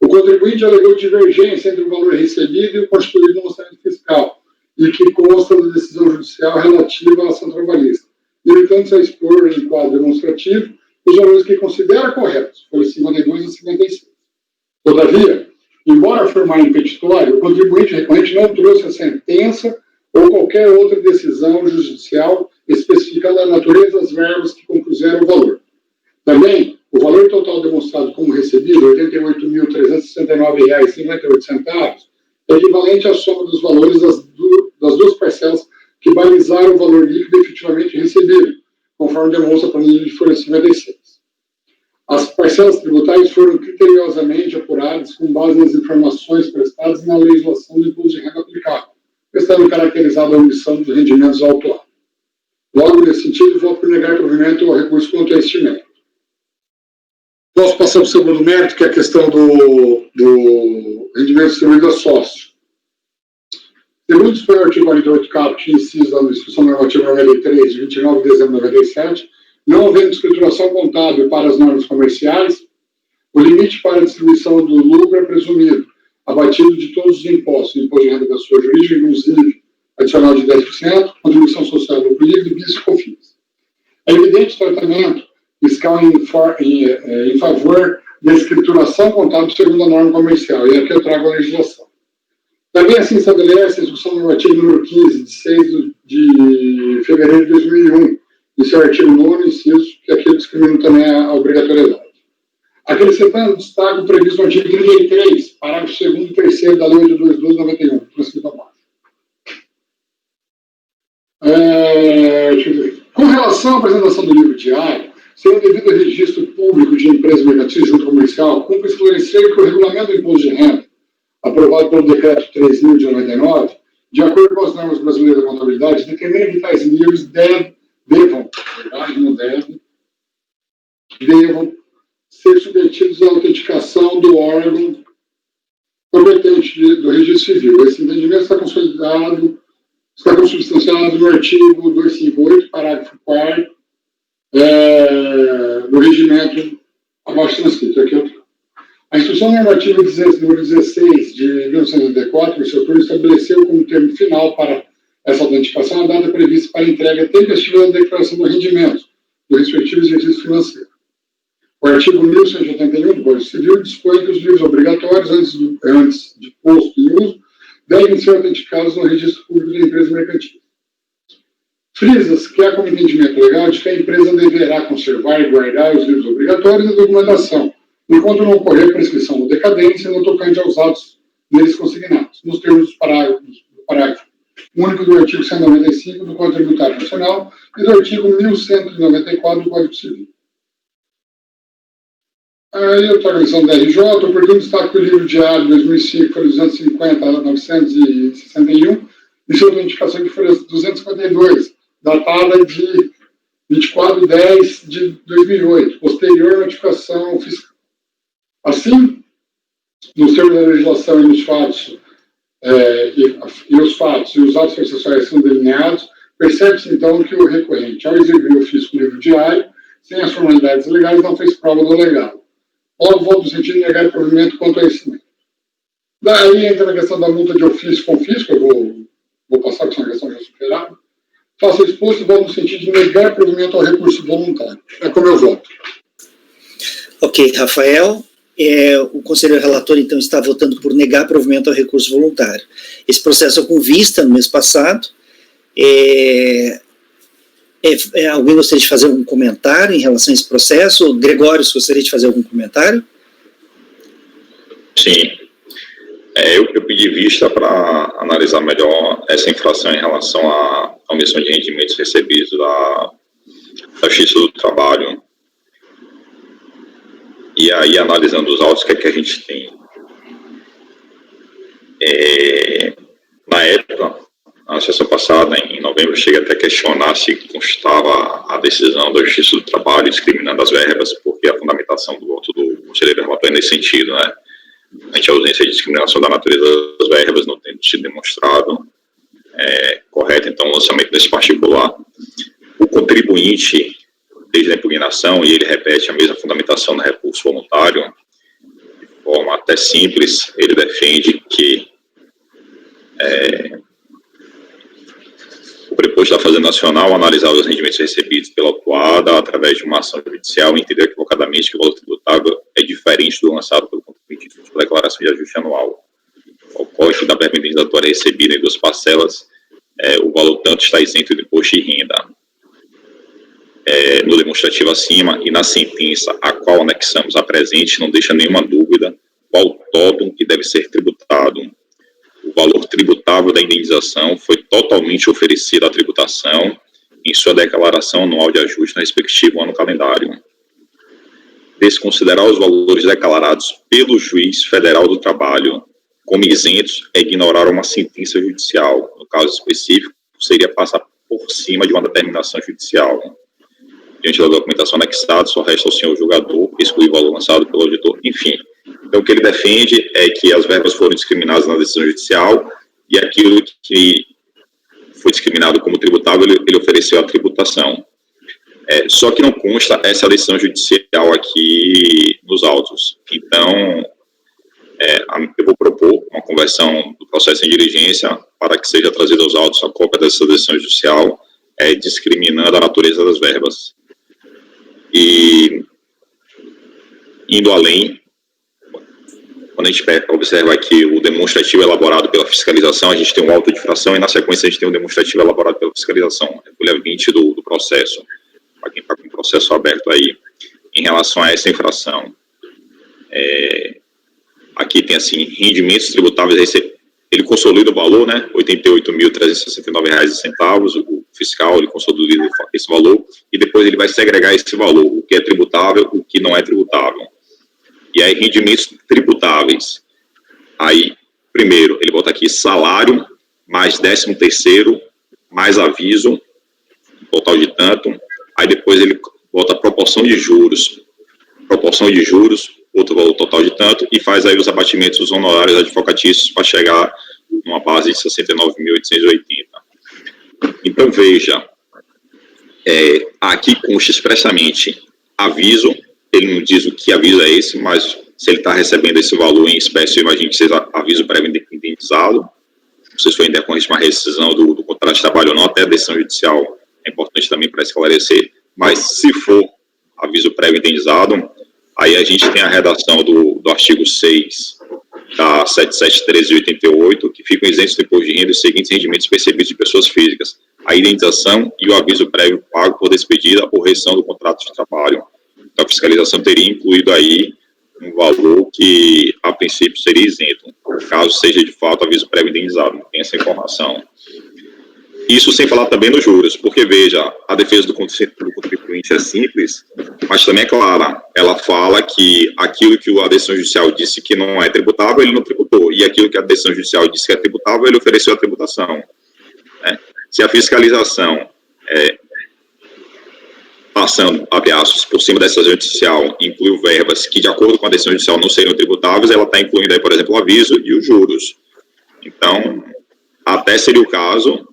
o contribuinte alegou divergência entre o valor recebido e o constituído no lançamento fiscal, e que consta da decisão judicial relativa à ação trabalhista, limitando-se a expor em quadro demonstrativo os valores que considera corretos, folhas 52 a 56. Todavia, embora formar em petitório, o contribuinte recorrente não trouxe a sentença ou qualquer outra decisão judicial especificando a natureza das verbas que compuseram o valor. Também, o valor total demonstrado como recebido, R$ 88.369,58, é equivalente à soma dos valores das duas parcelas que balizaram o valor líquido efetivamente recebido, conforme demonstra a planilha de folha 56. As parcelas tributárias foram criteriosamente apuradas com base nas informações prestadas na legislação do imposto de renda aplicável, estando caracterizada a omissão dos rendimentos autuados. Logo, nesse sentido, vou por negar provimento ao recurso contra este mérito. Posso passar para o segundo mérito, que é a questão do rendimento distribuído a sócio. Segundo dispõe o artigo 48, caput, inciso da Instrução Normativa 93, de 29 de dezembro de 97, não havendo escrituração contábil para as normas comerciais, o limite para a distribuição do lucro é presumido, abatido de todos os impostos, imposto de renda da pessoa jurídica, inclusive adicional de 10%, contribuição social do lucro livre e bis e cofins. É evidente o tratamento fiscal em favor da escrituração contábil segundo a norma comercial, e aqui eu trago a legislação. Também assim estabelece a instrução normativa número 15, de 6 de fevereiro de 2001, no seu artigo 9º, inciso, que aqui discrimina também a obrigatoriedade. Acrescentando destaque o previsto no artigo 33, parágrafo 2º e 3º da Lei de 2291, transcrita a base. Com relação à apresentação do livro diário, sem o devido registro público de empresa mercantil junto comercial, cumpre esclarecer que o regulamento do imposto de renda, aprovado pelo decreto 3.000 de 99, de acordo com as normas brasileiras da contabilidade, determina que tais livros devam ser submetidos à autenticação do órgão competente do registro civil. Esse entendimento está consubstanciado no artigo 258, parágrafo 4º, do regimento abaixo transcrito. A Instrução Normativa número 16 de 1984, o seu turno, estabeleceu como termo final para essa autenticação a data prevista para entrega tempestiva da declaração do rendimento do respectivo exercício financeiro. O artigo 1181 do Código Civil dispõe que os livros obrigatórios, antes de posto em uso, devem ser autenticados no registro público da empresa mercantil. Frisa-se que há como entendimento legal de que a empresa deverá conservar e guardar os livros obrigatórios e a documentação, enquanto não ocorrer prescrição ou decadência no tocante aos atos neles consignados, nos termos do parágrafo único do artigo 195 do Código Tributário Nacional e do artigo 1194 do Código Civil. Aí eu trago a lição da RJ, oportuno destaque do livro diário de 2005, folha 250 a 961, e sua autenticação de folha 252, datada de 24/10 de 2008, posterior à notificação fiscal. Assim, nos termos da legislação e nos fatos, os fatos e os atos processuais são delineados, percebe-se então que o recorrente, ao exibir o ofício com o livro diário, sem as formalidades legais, não fez prova do legado. Logo, volto no sentido de negar provimento quanto a esse mérito. Daí entra na questão da multa de ofício com fisco, eu vou passar, porque é uma questão já superada. Faço exposto e volto no sentido de negar provimento ao recurso voluntário. É como eu voto. Ok, Rafael. O conselheiro relator, então, está votando por negar provimento ao recurso voluntário. Esse processo é com vista no mês passado. Alguém gostaria de fazer algum comentário em relação a esse processo? Gregório, você gostaria de fazer algum comentário? Sim. Eu pedi vista para analisar melhor essa infração em relação à omissão de rendimentos recebidos da Justiça do Trabalho. E aí, analisando os autos, o que é que a gente tem? Na época, na sessão passada, em novembro, chega até a questionar se constava a decisão da Justiça do Trabalho discriminando as verbas, porque a fundamentação do voto do conselheiro relator é nesse sentido, né? Ante a ausência de discriminação da natureza das verbas, não tendo sido demonstrado correto, então, o lançamento desse particular. O contribuinte, desde a impugnação, e ele repete a mesma fundamentação no recurso voluntário, de forma até simples, ele defende que o preposto da Fazenda Nacional analisar os rendimentos recebidos pela autuada através de uma ação judicial e entender equivocadamente que o valor tributável é diferente do lançado pelo contribuinte por declaração de ajuste anual. Ocorre que da verba indenizatória recebida em 2 parcelas, o valor tanto está isento do imposto de renda. No demonstrativo acima e na sentença a qual anexamos a presente, não deixa nenhuma dúvida qual o totum que deve ser tributado. O valor tributável da indenização foi totalmente oferecido à tributação em sua declaração anual de ajuste no respectivo ano calendário. Desconsiderar os valores declarados pelo juiz federal do trabalho como isentos é ignorar uma sentença judicial. No caso específico, seria passar por cima de uma determinação judicial. Diante da documentação anexada, só resta ao senhor julgador excluir o valor lançado pelo auditor. Enfim, então o que ele defende é que as verbas foram discriminadas na decisão judicial e aquilo que foi discriminado como tributável, ele ofereceu a tributação. Só que não consta essa decisão judicial aqui nos autos. Então, eu vou propor uma conversão do processo em diligência para que seja trazida aos autos a cópia dessa decisão judicial, discriminando a natureza das verbas. E, indo além, quando a gente observa aqui o demonstrativo elaborado pela fiscalização, a gente tem um auto de infração e, na sequência, a gente tem um demonstrativo elaborado pela fiscalização, folha 20 do processo, para quem está com o processo aberto aí, em relação a essa infração. Aqui tem, assim, rendimentos tributáveis, ele consolida o valor, né, R$ 88.369,00, o fiscal, ele consolida esse valor, e depois ele vai segregar esse valor, o que é tributável, o que não é tributável. E aí, rendimentos tributáveis. Aí, primeiro, ele bota aqui salário, mais 13º, mais aviso, total de tanto. Aí, depois, ele bota proporção de juros, outro valor total de tanto, e faz aí os abatimentos dos honorários advocatícios para chegar numa base de 69.880. Então, veja, aqui consta expressamente aviso. Ele não diz o que aviso é esse, mas se ele está recebendo esse valor em espécie, eu imagino que seja aviso prévio indenizado. Não sei se foi ainda com uma rescisão do contrato de trabalho ou não, até a decisão judicial é importante também para esclarecer, mas se for aviso prévio indenizado, aí a gente tem a redação do artigo 6 da 7713/88, que ficam isentos do imposto de renda os seguintes rendimentos percebidos de pessoas físicas: a indenização e o aviso prévio pago por despedida ou rescisão do contrato de trabalho. Então, a fiscalização teria incluído aí um valor que, a princípio, seria isento, caso seja, de fato, aviso prévio indenizado. Não tem essa informação. Isso sem falar também nos juros, porque, veja, a defesa do contribuinte é simples, mas também é clara. Ela fala que aquilo que a decisão judicial disse que não é tributável, ele não tributou, e aquilo que a decisão judicial disse que é tributável, ele ofereceu a tributação. Se a fiscalização passando, abre aspas, por cima da decisão judicial, incluiu verbas que, de acordo com a decisão judicial, não seriam tributáveis, ela está incluindo aí, por exemplo, o aviso e os juros. Então, até seria o caso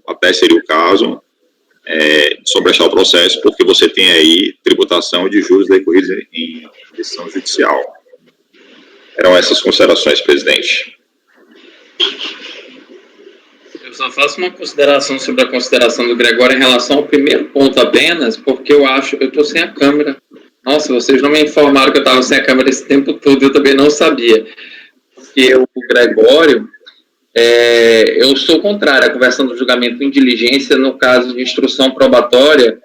de sobrestar o processo, porque você tem aí tributação de juros decorridos em decisão judicial. Eram essas considerações, presidente. Eu só faço uma consideração sobre a consideração do Gregório em relação ao primeiro ponto apenas, porque eu estou sem a câmera. Nossa, vocês não me informaram que eu estava sem a câmera esse tempo todo, eu também não sabia. Porque o Gregório, eu sou contrário à conversão do julgamento em diligência no caso de instrução probatória,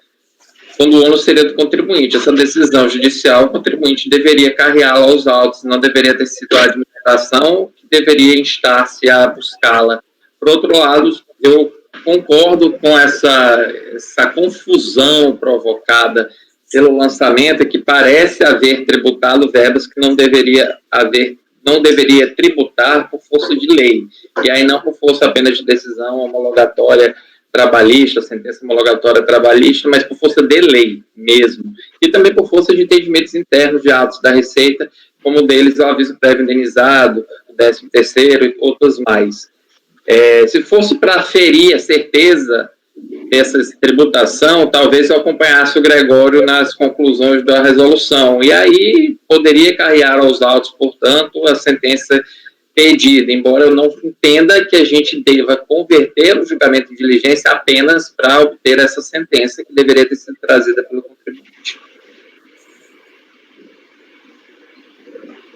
quando o ônus seria do contribuinte. Essa decisão judicial, o contribuinte deveria carreá-la aos autos, não deveria ter sido a administração que deveria instar-se a buscá-la. Por outro lado, eu concordo com essa confusão provocada pelo lançamento, que parece haver tributado verbas que não deveria tributar por força de lei, e aí não por força apenas de decisão homologatória trabalhista, sentença homologatória trabalhista, mas por força de lei mesmo, e também por força de entendimentos internos de atos da Receita, como deles o aviso prévio indenizado, o 13º e outros mais. Se fosse para aferir a certeza dessa tributação, talvez eu acompanhasse o Gregório nas conclusões da resolução, e aí poderia carregar aos autos, portanto, a sentença pedida, embora eu não entenda que a gente deva converter o julgamento de diligência apenas para obter essa sentença que deveria ter sido trazida pelo contribuinte.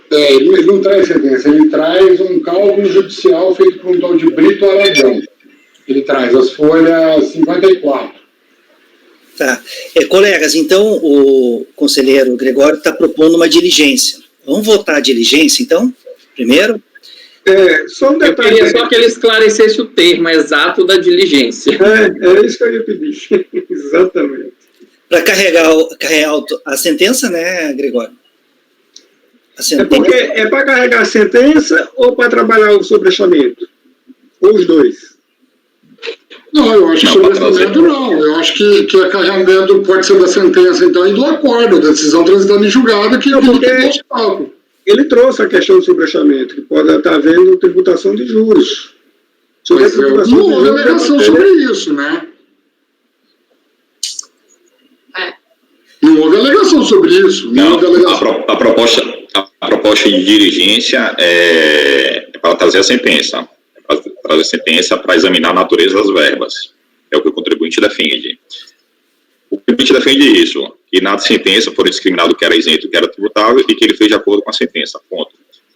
Ele não traz sentença, ele traz um cálculo judicial feito por um tal de Brito Aragão. Ele traz as folhas 54. Tá. Colegas, então o conselheiro Gregório está propondo uma diligência. Vamos votar a diligência, então? Primeiro? Só um detalhe. Eu queria só que ele esclarecesse o termo exato da diligência. É isso que eu ia pedir. Exatamente. Para carregar a sentença, né, Gregório? Porque para carregar a sentença ou para trabalhar o sobrestamento? Ou os dois? Não, eu acho que sobrestamento não. Eu acho que o acarreamento pode ser da sentença, então, e do acordo, da decisão transitada em julgado, que ele trouxe a questão do sobrestamento, que pode estar havendo tributação de juros. Não houve alegação sobre isso, né? Não houve alegação sobre isso. Não, a proposta de diligência é para trazer a sentença. Para trazer a sentença para examinar a natureza das verbas. É o que o contribuinte defende. O contribuinte defende isso, que na sentença foi discriminado que era isento, que era tributável, e que ele fez de acordo com a sentença, ponto.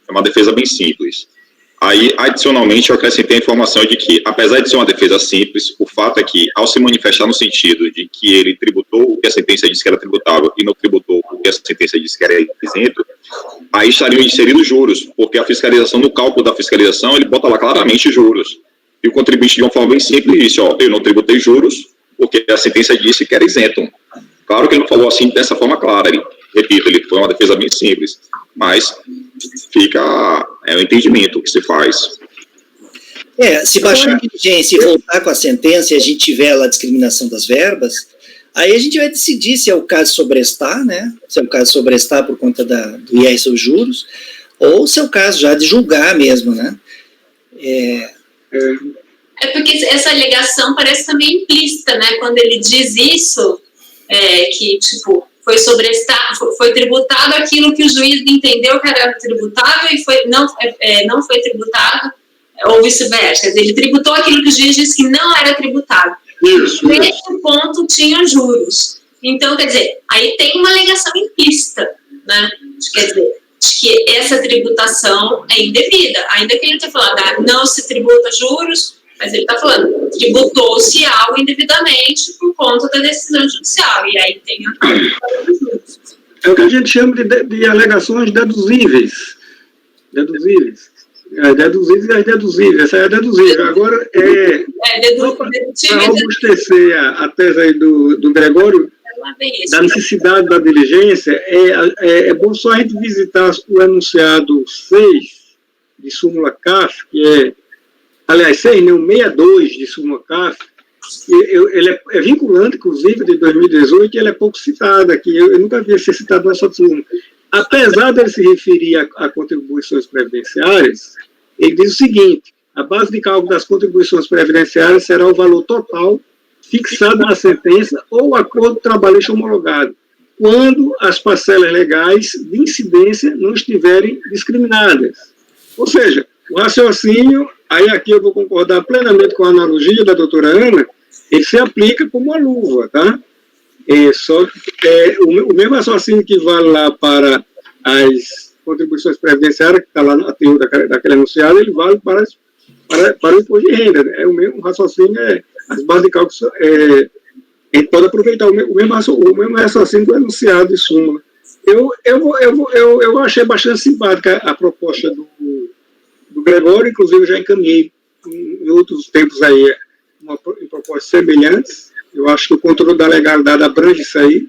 É uma defesa bem simples. Aí, adicionalmente, eu acrescentei a informação de que, apesar de ser uma defesa simples, o fato é que, ao se manifestar no sentido de que ele tributou o que a sentença disse que era tributável e não tributou o que a sentença disse que era isento, aí estariam inseridos juros, porque a fiscalização, no cálculo da fiscalização, ele bota lá claramente juros. E o contribuinte, de uma forma bem simples, disse, ó, eu não tributei juros, porque a sentença disse que era isento. Claro que ele não falou assim dessa forma clara, repito, ele foi uma defesa bem simples, mas fica o entendimento que se faz. Se baixar a diligência e voltar com a sentença e a gente tiver lá a discriminação das verbas, aí a gente vai decidir se é o caso sobrestar, né? Se é o caso sobrestar por conta do IR sobre juros, ou se é o caso já de julgar mesmo, né? É porque essa alegação parece também implícita, né? Quando ele diz isso, que, tipo, foi tributado aquilo que o juiz entendeu que era tributável e não foi tributado, ou vice-versa. Ele tributou aquilo que o juiz disse que não era tributável. Nesse ponto tinha juros. Então, quer dizer, aí tem uma alegação implícita, né? Quer dizer, de que essa tributação é indevida. Ainda que ele tenha falado, não se tributa juros, mas ele está falando, tributou-se algo indevidamente por conta da decisão judicial. E aí tem a tributação dos juros. É o que a gente chama de alegações deduzíveis. Deduzíveis e as deduzíveis. Essa é a deduzível. Agora, para robustecer a tese aí do Gregório, da necessidade da diligência, é bom só a gente visitar o enunciado 6 de súmula CAF, que é, aliás, 6, não, 62 de súmula CAF, ele é vinculante, inclusive, de 2018, e ele é pouco citado aqui, eu nunca havia sido citado nessa súmula. Apesar dele se referir a contribuições previdenciárias, ele diz o seguinte, a base de cálculo das contribuições previdenciárias será o valor total fixado na sentença ou acordo trabalhista homologado, quando as parcelas legais de incidência não estiverem discriminadas. Ou seja, o raciocínio, aí aqui eu vou concordar plenamente com a analogia da doutora Ana, ele se aplica como uma luva, tá? O mesmo raciocínio que vale lá para as contribuições previdenciárias, que está lá no teor daquele enunciado, ele vale para o imposto de renda. O mesmo raciocínio, as bases de cálculo, a gente pode aproveitar o mesmo raciocínio do enunciado de súmula. Eu achei bastante simpática a proposta do Gregório, inclusive eu já encaminhei em outros tempos aí em propostas semelhantes. Eu acho que o controle da legalidade abrange isso aí.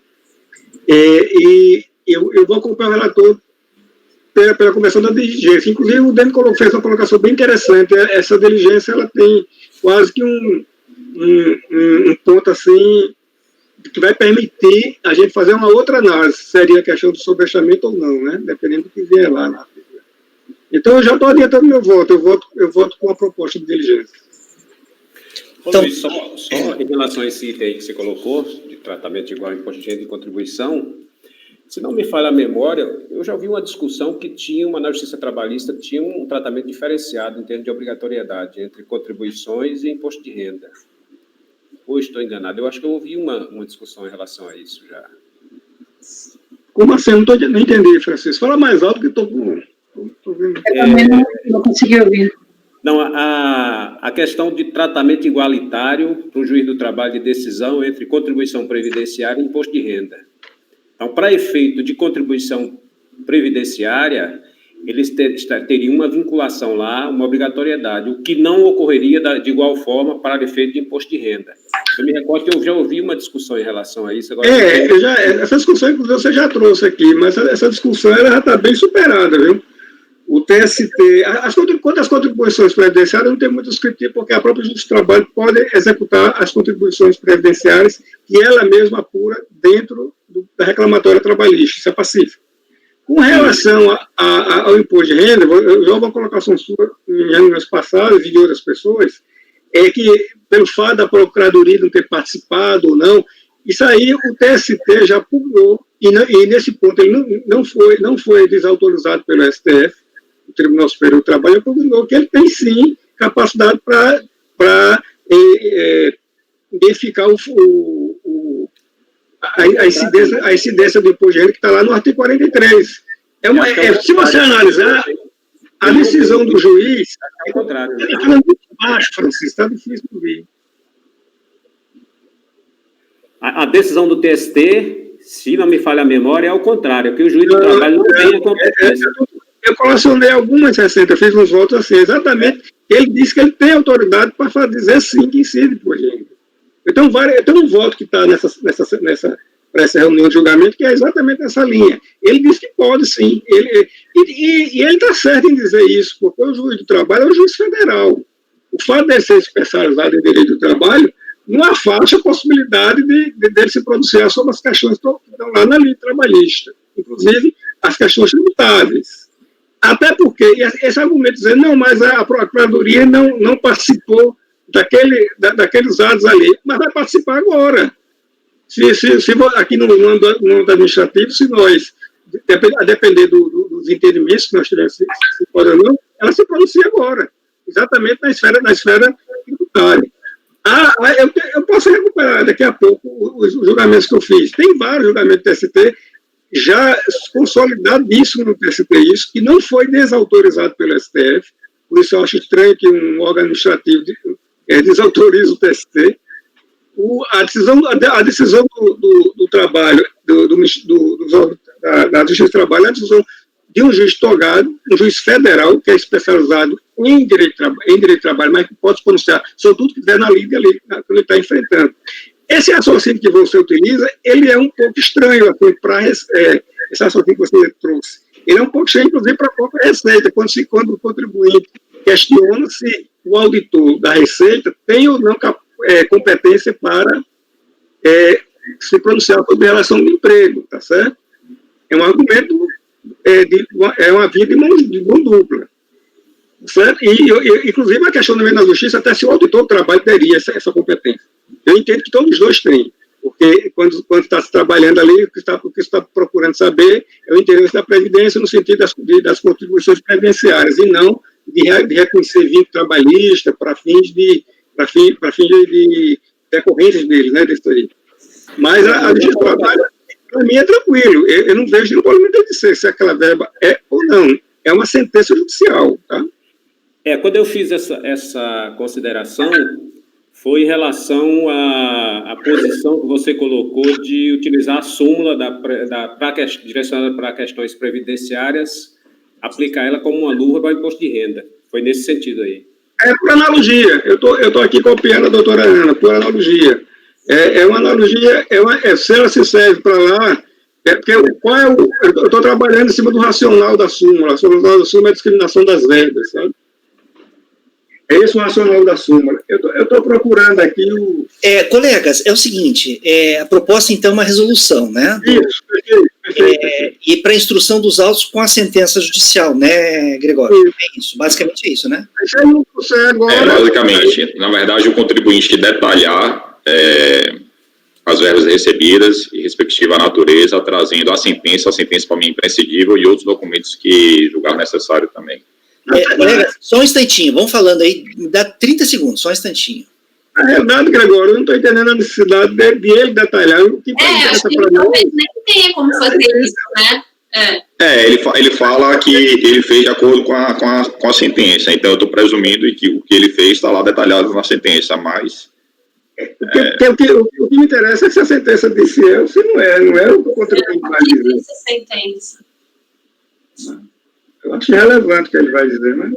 E eu vou acompanhar o relator pela conversão da diligência. Inclusive, o Dani fez uma colocação bem interessante. Essa diligência ela tem quase que um ponto assim que vai permitir a gente fazer uma outra análise. Seria a questão do sobrestamento ou não, né? Dependendo do que vier lá. Então, eu já estou adiantando meu voto. Eu voto com a proposta de diligência. Então, Luiz, só em relação a esse item aí que você colocou, de tratamento igual ao imposto de renda e contribuição, se não me falha a memória, eu já ouvi uma discussão que na Justiça Trabalhista, tinha um tratamento diferenciado em termos de obrigatoriedade entre contribuições e imposto de renda. Ou estou enganado? Eu acho que eu ouvi uma discussão em relação a isso já. Como assim? Não entendi, Francisco. Fala mais alto que estou vendo. Eu também não consegui ouvir. Não, a questão de tratamento igualitário para o juiz do trabalho de decisão entre contribuição previdenciária e imposto de renda. Então, para efeito de contribuição previdenciária, eles teriam uma vinculação lá, uma obrigatoriedade, o que não ocorreria de igual forma para efeito de imposto de renda. Eu me recordo que eu já ouvi uma discussão em relação a isso. Agora essa discussão, inclusive, você já trouxe aqui, mas essa discussão ela já está bem superada, viu? O TST, quanto às contribuições previdenciárias, não tem muito descritivo, porque a própria Justiça do Trabalho pode executar as contribuições previdenciárias que ela mesma apura dentro da reclamatória trabalhista, isso é pacífico. Com relação ao imposto de renda, eu já uma colocação sua em reuniões passadas e de outras pessoas, é que, pelo fato da Procuradoria não ter participado ou não, isso aí o TST já publicou, e nesse ponto ele não foi desautorizado pelo STF, o Tribunal Superior do Trabalho, publicou que ele tem sim capacidade para identificar a incidência do imposto de renda que está lá no artigo 43. Se você analisar a decisão do juiz, ele está muito baixo, Francisco, está difícil de ver. A decisão do TST, se não me falha a memória, é ao contrário, que o juiz do trabalho não tem a competência. Eu colacionei algumas recentes, fiz uns votos assim, exatamente. Ele disse que ele tem autoridade para dizer sim que incide por gente. Eu tenho um voto que está para essa reunião de julgamento, que é exatamente nessa linha. Ele disse que pode sim. E ele está certo em dizer isso, porque o juiz do trabalho é um juiz federal. O fato de ele ser especializado em direito do trabalho não afasta a possibilidade dele se pronunciar sobre as questões que estão lá na lei trabalhista, inclusive as questões tributáveis. Até porque esse argumento dizer, não, mas a Procuradoria não participou daqueles atos ali, mas vai participar agora. Se aqui no âmbito administrativo, se nós, a depender dos entendimentos que nós tivemos, se pode ou não, ela se pronuncia agora, exatamente na esfera tributária. Eu posso recuperar daqui a pouco os julgamentos que eu fiz. Tem vários julgamentos do TST já consolidadíssimo no TST, isso, que não foi desautorizado pelo STF, por isso eu acho estranho que um órgão administrativo desautorize o TST. A decisão do trabalho, da Justiça do Trabalho, é a decisão de um juiz togado, um juiz federal, que é especializado em direito de trabalho, mas que pode se pronunciar sobre tudo que tiver na liga ali, que ele está enfrentando. Esse raciocínio que você utiliza, ele é um pouco estranho, para esse raciocínio que você trouxe. Ele é um pouco estranho, inclusive, para a própria Receita, quando o contribuinte questiona se o auditor da Receita tem ou não competência para se pronunciar sobre relação de emprego, tá certo? É um argumento, é uma via de mão dupla, certo? E, inclusive, a questionamento da Justiça, até se o auditor do trabalho teria essa competência. Eu entendo que todos os dois têm, porque quando está se trabalhando ali, o que está procurando saber é o interesse da Previdência no sentido das contribuições previdenciárias, e não de reconhecer vínculo trabalhista para fins de decorrências deles, né, desse aí. Mas a Justiça do Trabalho, para mim, é tranquilo. Eu não vejo nenhum problema de dizer se aquela verba é ou não. É uma sentença judicial, tá? Quando eu fiz essa consideração, foi em relação à posição que você colocou de utilizar a súmula direcionada para questões previdenciárias, aplicar ela como uma luva para o imposto de renda. Foi nesse sentido aí. Por analogia. Eu tô aqui copiando a doutora Ana, por analogia. É uma analogia, se ela se serve para lá, porque eu estou trabalhando em cima do racional da súmula. O racional da súmula é a discriminação das verbas, sabe? É esse o racional da súmula. Eu estou procurando aqui o... Colegas, é o seguinte, a proposta, então, é uma resolução, né? Isso, perfeito. E para instrução dos autos com a sentença judicial, né, Gregório? Isso. É isso, basicamente é isso, né? Basicamente, na verdade, o contribuinte detalhar as verbas recebidas e respectiva natureza, trazendo a sentença para mim imprescindível e outros documentos que julgar necessário também. Colega, só um instantinho, vamos falando aí, dá 30 segundos, só um instantinho. Na realidade, Gregório, eu não estou entendendo a necessidade de ele detalhar o que acho que talvez nem tenha como fazer isso, né? Ele fala que ele fez de acordo com a sentença, então eu estou presumindo que o que ele fez está lá detalhado na sentença, mas... O que me interessa é se a sentença disse ou se não é o que o contribuinte vai dizer. Essa sentença. Eu acho relevante o que ele vai dizer, mas...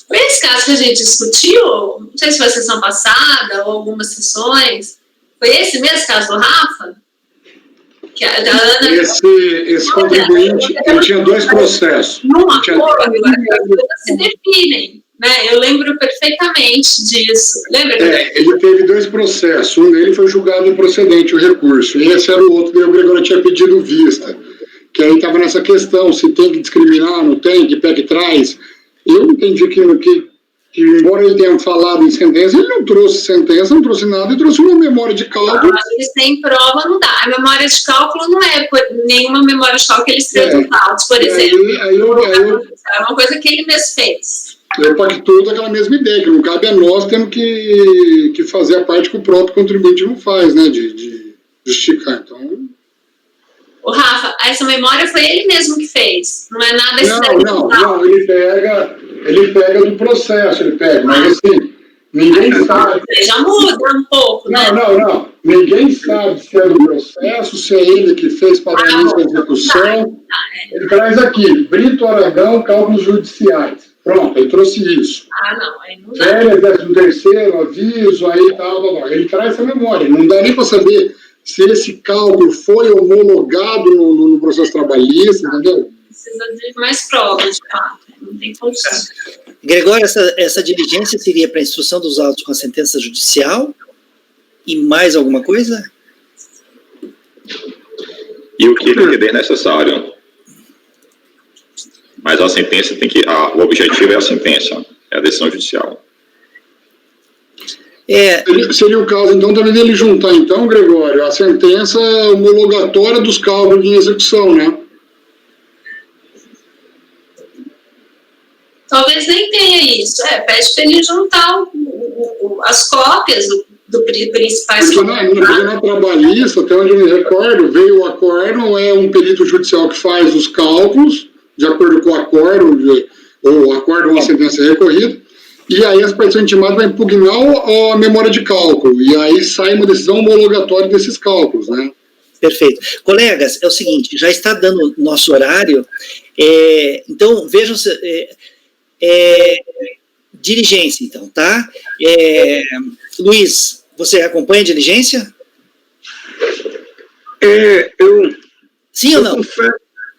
Foi esse caso que a gente discutiu, não sei se foi a sessão passada ou algumas sessões, foi esse mesmo caso do Rafa? Que a Ana... Esse contribuinte, ele tinha dois processos. Num acordo, as coisas se definem, né? Eu lembro perfeitamente disso. Lembra? Ele teve dois processos. Um dele foi julgado improcedente, o recurso. E esse era o outro que o Gregório tinha pedido vista. Que aí estava nessa questão, se tem que discriminar, não tem, que pé que traz. Eu entendi que que, embora ele tenha falado em sentença, ele não trouxe sentença, não trouxe nada, ele trouxe uma memória de cálculo. Eles têm prova, não dá. A memória de cálculo não é nenhuma memória de cálculo que eles trazem dados, por exemplo. É uma coisa que ele mesmo fez. Eu pactuo daquela mesma ideia, que não cabe a nós, temos que fazer a parte que o próprio contribuinte não faz, né, de justificar. Então... O Rafa, essa memória foi ele mesmo que fez, não é nada... Não, ele pega do processo, mas assim, ninguém sabe... Já muda um pouco, né? Não, ninguém sabe se é do processo, se é ele que fez para a lista de execução. Ele traz aqui, Brito Aragão, cálculos judiciais. Pronto, ele trouxe isso. Aí não dá. Férias, 13º, aviso, aí tal. Ele traz essa memória. Não dá nem para saber se esse cálculo foi homologado no processo trabalhista, entendeu? Precisa de mais provas, de fato. Não tem condição. Gregório, essa diligência seria para a instrução dos autos com a sentença judicial? E mais alguma coisa? E o que ele entender necessário. Mas a sentença tem que... o objetivo é a sentença, é a decisão judicial. Seria o caso, então, também dele juntar, então, Gregório, a sentença homologatória dos cálculos em execução, né? Talvez nem tenha isso. Pede para ele juntar as cópias do principais... Porque na trabalhista, até onde eu me recordo, veio o acórdão, é um perito judicial que faz os cálculos, de acordo com o acórdão, ou o acórdão ou a sentença recorrida, e aí as partes intimadas vão impugnar a memória de cálculo, e aí sai uma decisão homologatória desses cálculos, né? Perfeito. Colegas, é o seguinte, já está dando nosso horário, então vejam, diligência, então, tá? Luiz, você acompanha a diligência? Sim ou não?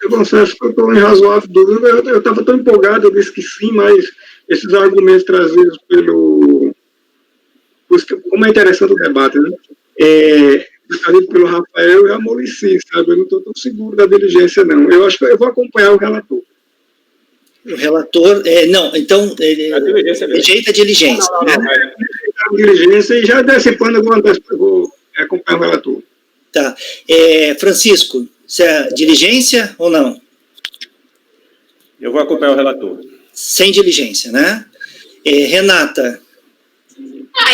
Eu confesso que eu estou em razoável dúvida. Eu estava tão empolgado, eu disse que sim, mas esses argumentos trazidos como é interessante o debate, né? Trazido pelo Rafael, eu amoleci, sabe? Eu não estou tão seguro da diligência, não. Eu acho que eu vou acompanhar o relator. O relator, então, rejeita a diligência. A diligência e já antecipando alguma coisa, eu vou acompanhar o relator. Tá. Francisco, se é diligência ou não? Eu vou acompanhar o relator. Sem diligência, né? Renata?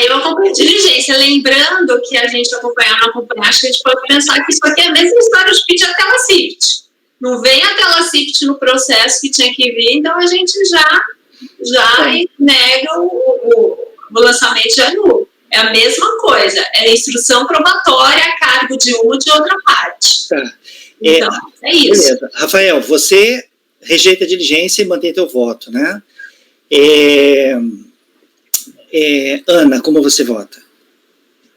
Eu acompanho a diligência. Lembrando que a gente acompanhar ou não acompanhar, acho que a gente pode pensar que isso aqui é a mesma história de pedir a tela CIFT. Não vem a tela CIFT no processo que tinha que vir, então a gente já nega o lançamento de nulo. É a mesma coisa, é instrução probatória a cargo de uma ou de outra parte. Tá. Então, é isso. Beleza. Rafael, você rejeita a diligência e mantém teu voto, né? Ana, como você vota?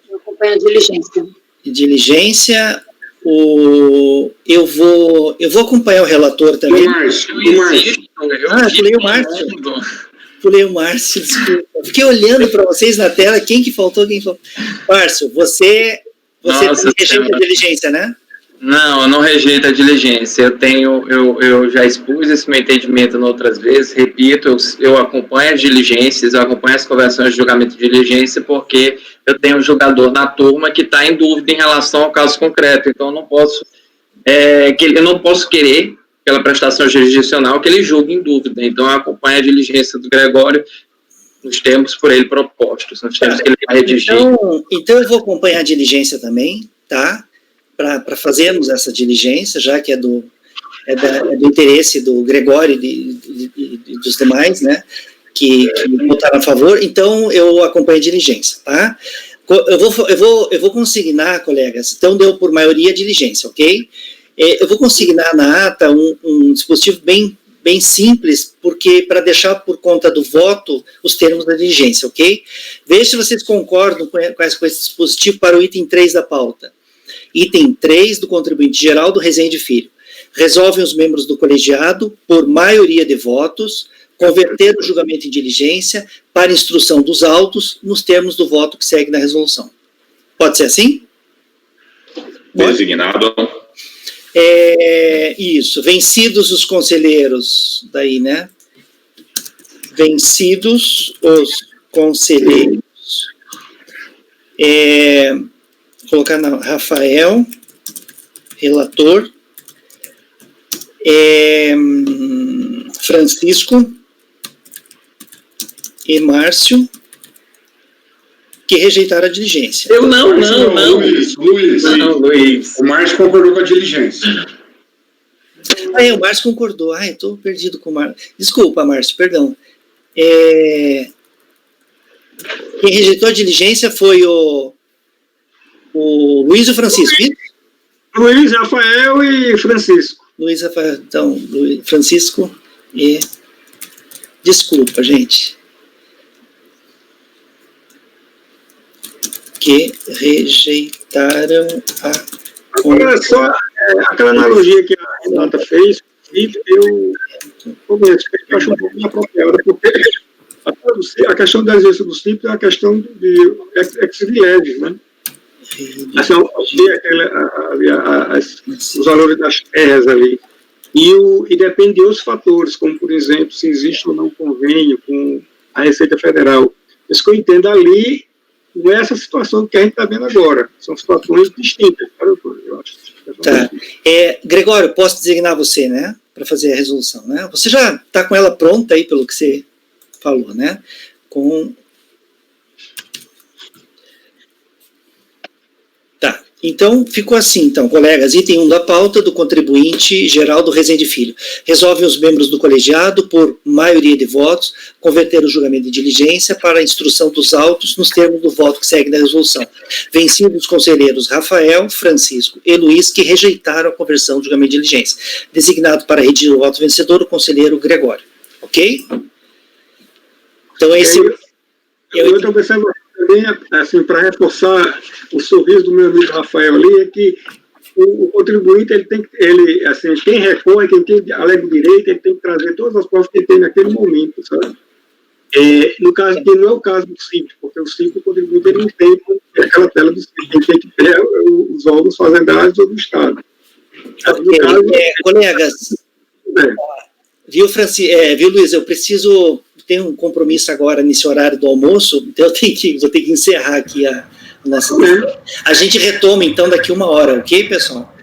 Eu acompanho a diligência. Diligência, eu vou acompanhar o relator também. Falei o Márcio. Falei o Márcio, desculpa. Fiquei olhando para vocês na tela, quem que faltou. Márcio, você rejeita a diligência, né? Não, eu não rejeito a diligência. Eu já expus esse meu entendimento em outras vezes, repito, eu acompanho as diligências, eu acompanho as conversões de julgamento de diligência, porque eu tenho um julgador na turma que está em dúvida em relação ao caso concreto, então eu não posso querer, pela prestação jurisdicional, que ele julgue em dúvida. Então eu acompanho a diligência do Gregório nos termos por ele propostos, nos termos que ele vai redigir. Então eu vou acompanhar a diligência também, tá? Para fazermos essa diligência, já que é do interesse do Gregório e dos demais, né, que votaram a favor, então eu acompanho a diligência, tá? Eu vou consignar, colegas, então deu por maioria a diligência, ok? Eu vou consignar na ata um dispositivo bem simples, porque para deixar por conta do voto os termos da diligência, ok? Veja se vocês concordam com esse dispositivo para o item 3 da pauta. Item 3 do contribuinte Geraldo Rezende Filho. Resolvem os membros do colegiado, por maioria de votos, converter o julgamento em diligência para instrução dos autos nos termos do voto que segue na resolução. Pode ser assim? Designado. Isso. Vencidos os conselheiros, daí, né? Vencidos os conselheiros. Colocar na Rafael, relator. Francisco e Márcio, que rejeitaram a diligência. Eu não. Luiz. O Márcio concordou com a diligência. O Márcio concordou. Estou perdido com o Márcio. Desculpa, Márcio, perdão. Quem rejeitou a diligência foi o Luiz e o Francisco. Luiz, Rafael e Francisco. Luiz, Rafael, então, Francisco e... Desculpa, gente. Que rejeitaram a... Agora, só aquela analogia que a Renata fez, eu acho um pouco inapropriada, porque a questão da exercício do CIP é a questão de ex-leves, né? Assim, os valores das terras ali. E depende de outros fatores, como, por exemplo, se existe ou não convênio com a Receita Federal. Isso que eu entendo ali não é essa situação que a gente está vendo agora. São situações distintas, tá, doutor? Eu acho. Tá. Gregório, posso designar você, né? Para fazer a resolução, né? Você já está com ela pronta aí, pelo que você falou, né? Tá. Então, ficou assim, então, colegas, item 1 da pauta do contribuinte Geraldo Rezende Filho. Resolvem os membros do colegiado, por maioria de votos, converter o julgamento de diligência para a instrução dos autos nos termos do voto que segue na resolução. Vencidos os conselheiros Rafael, Francisco e Luiz, que rejeitaram a conversão do julgamento de diligência. Designado para redigir o voto vencedor, o conselheiro Gregório. Ok? Então, esse... Eu estou pensando também, assim, para reforçar o sorriso do meu amigo Rafael ali, é que o contribuinte, assim, quem recorre, quem tem alega o direito, ele tem que trazer todas as provas que ele tem naquele momento, sabe? No caso, que não é o caso do CIP, porque o CIP, o contribuinte, ele não tem aquela tela do CIP, ele tem que ter os órgãos fazendários do Estado. No caso, colegas, viu, Luiz, eu preciso... Tem um compromisso agora nesse horário do almoço, então vou ter que encerrar aqui a nossa... A gente retoma, então, daqui 1 hora, ok, pessoal?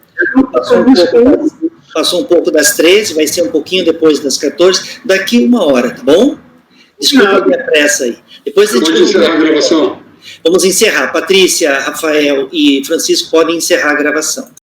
Passou um pouco das 13, vai ser um pouquinho depois das 14, daqui 1 hora, tá bom? Desculpa a minha pressa aí. Depois a gente pode encerrar a gravação. Vamos encerrar. Patrícia, Rafael e Francisco podem encerrar a gravação.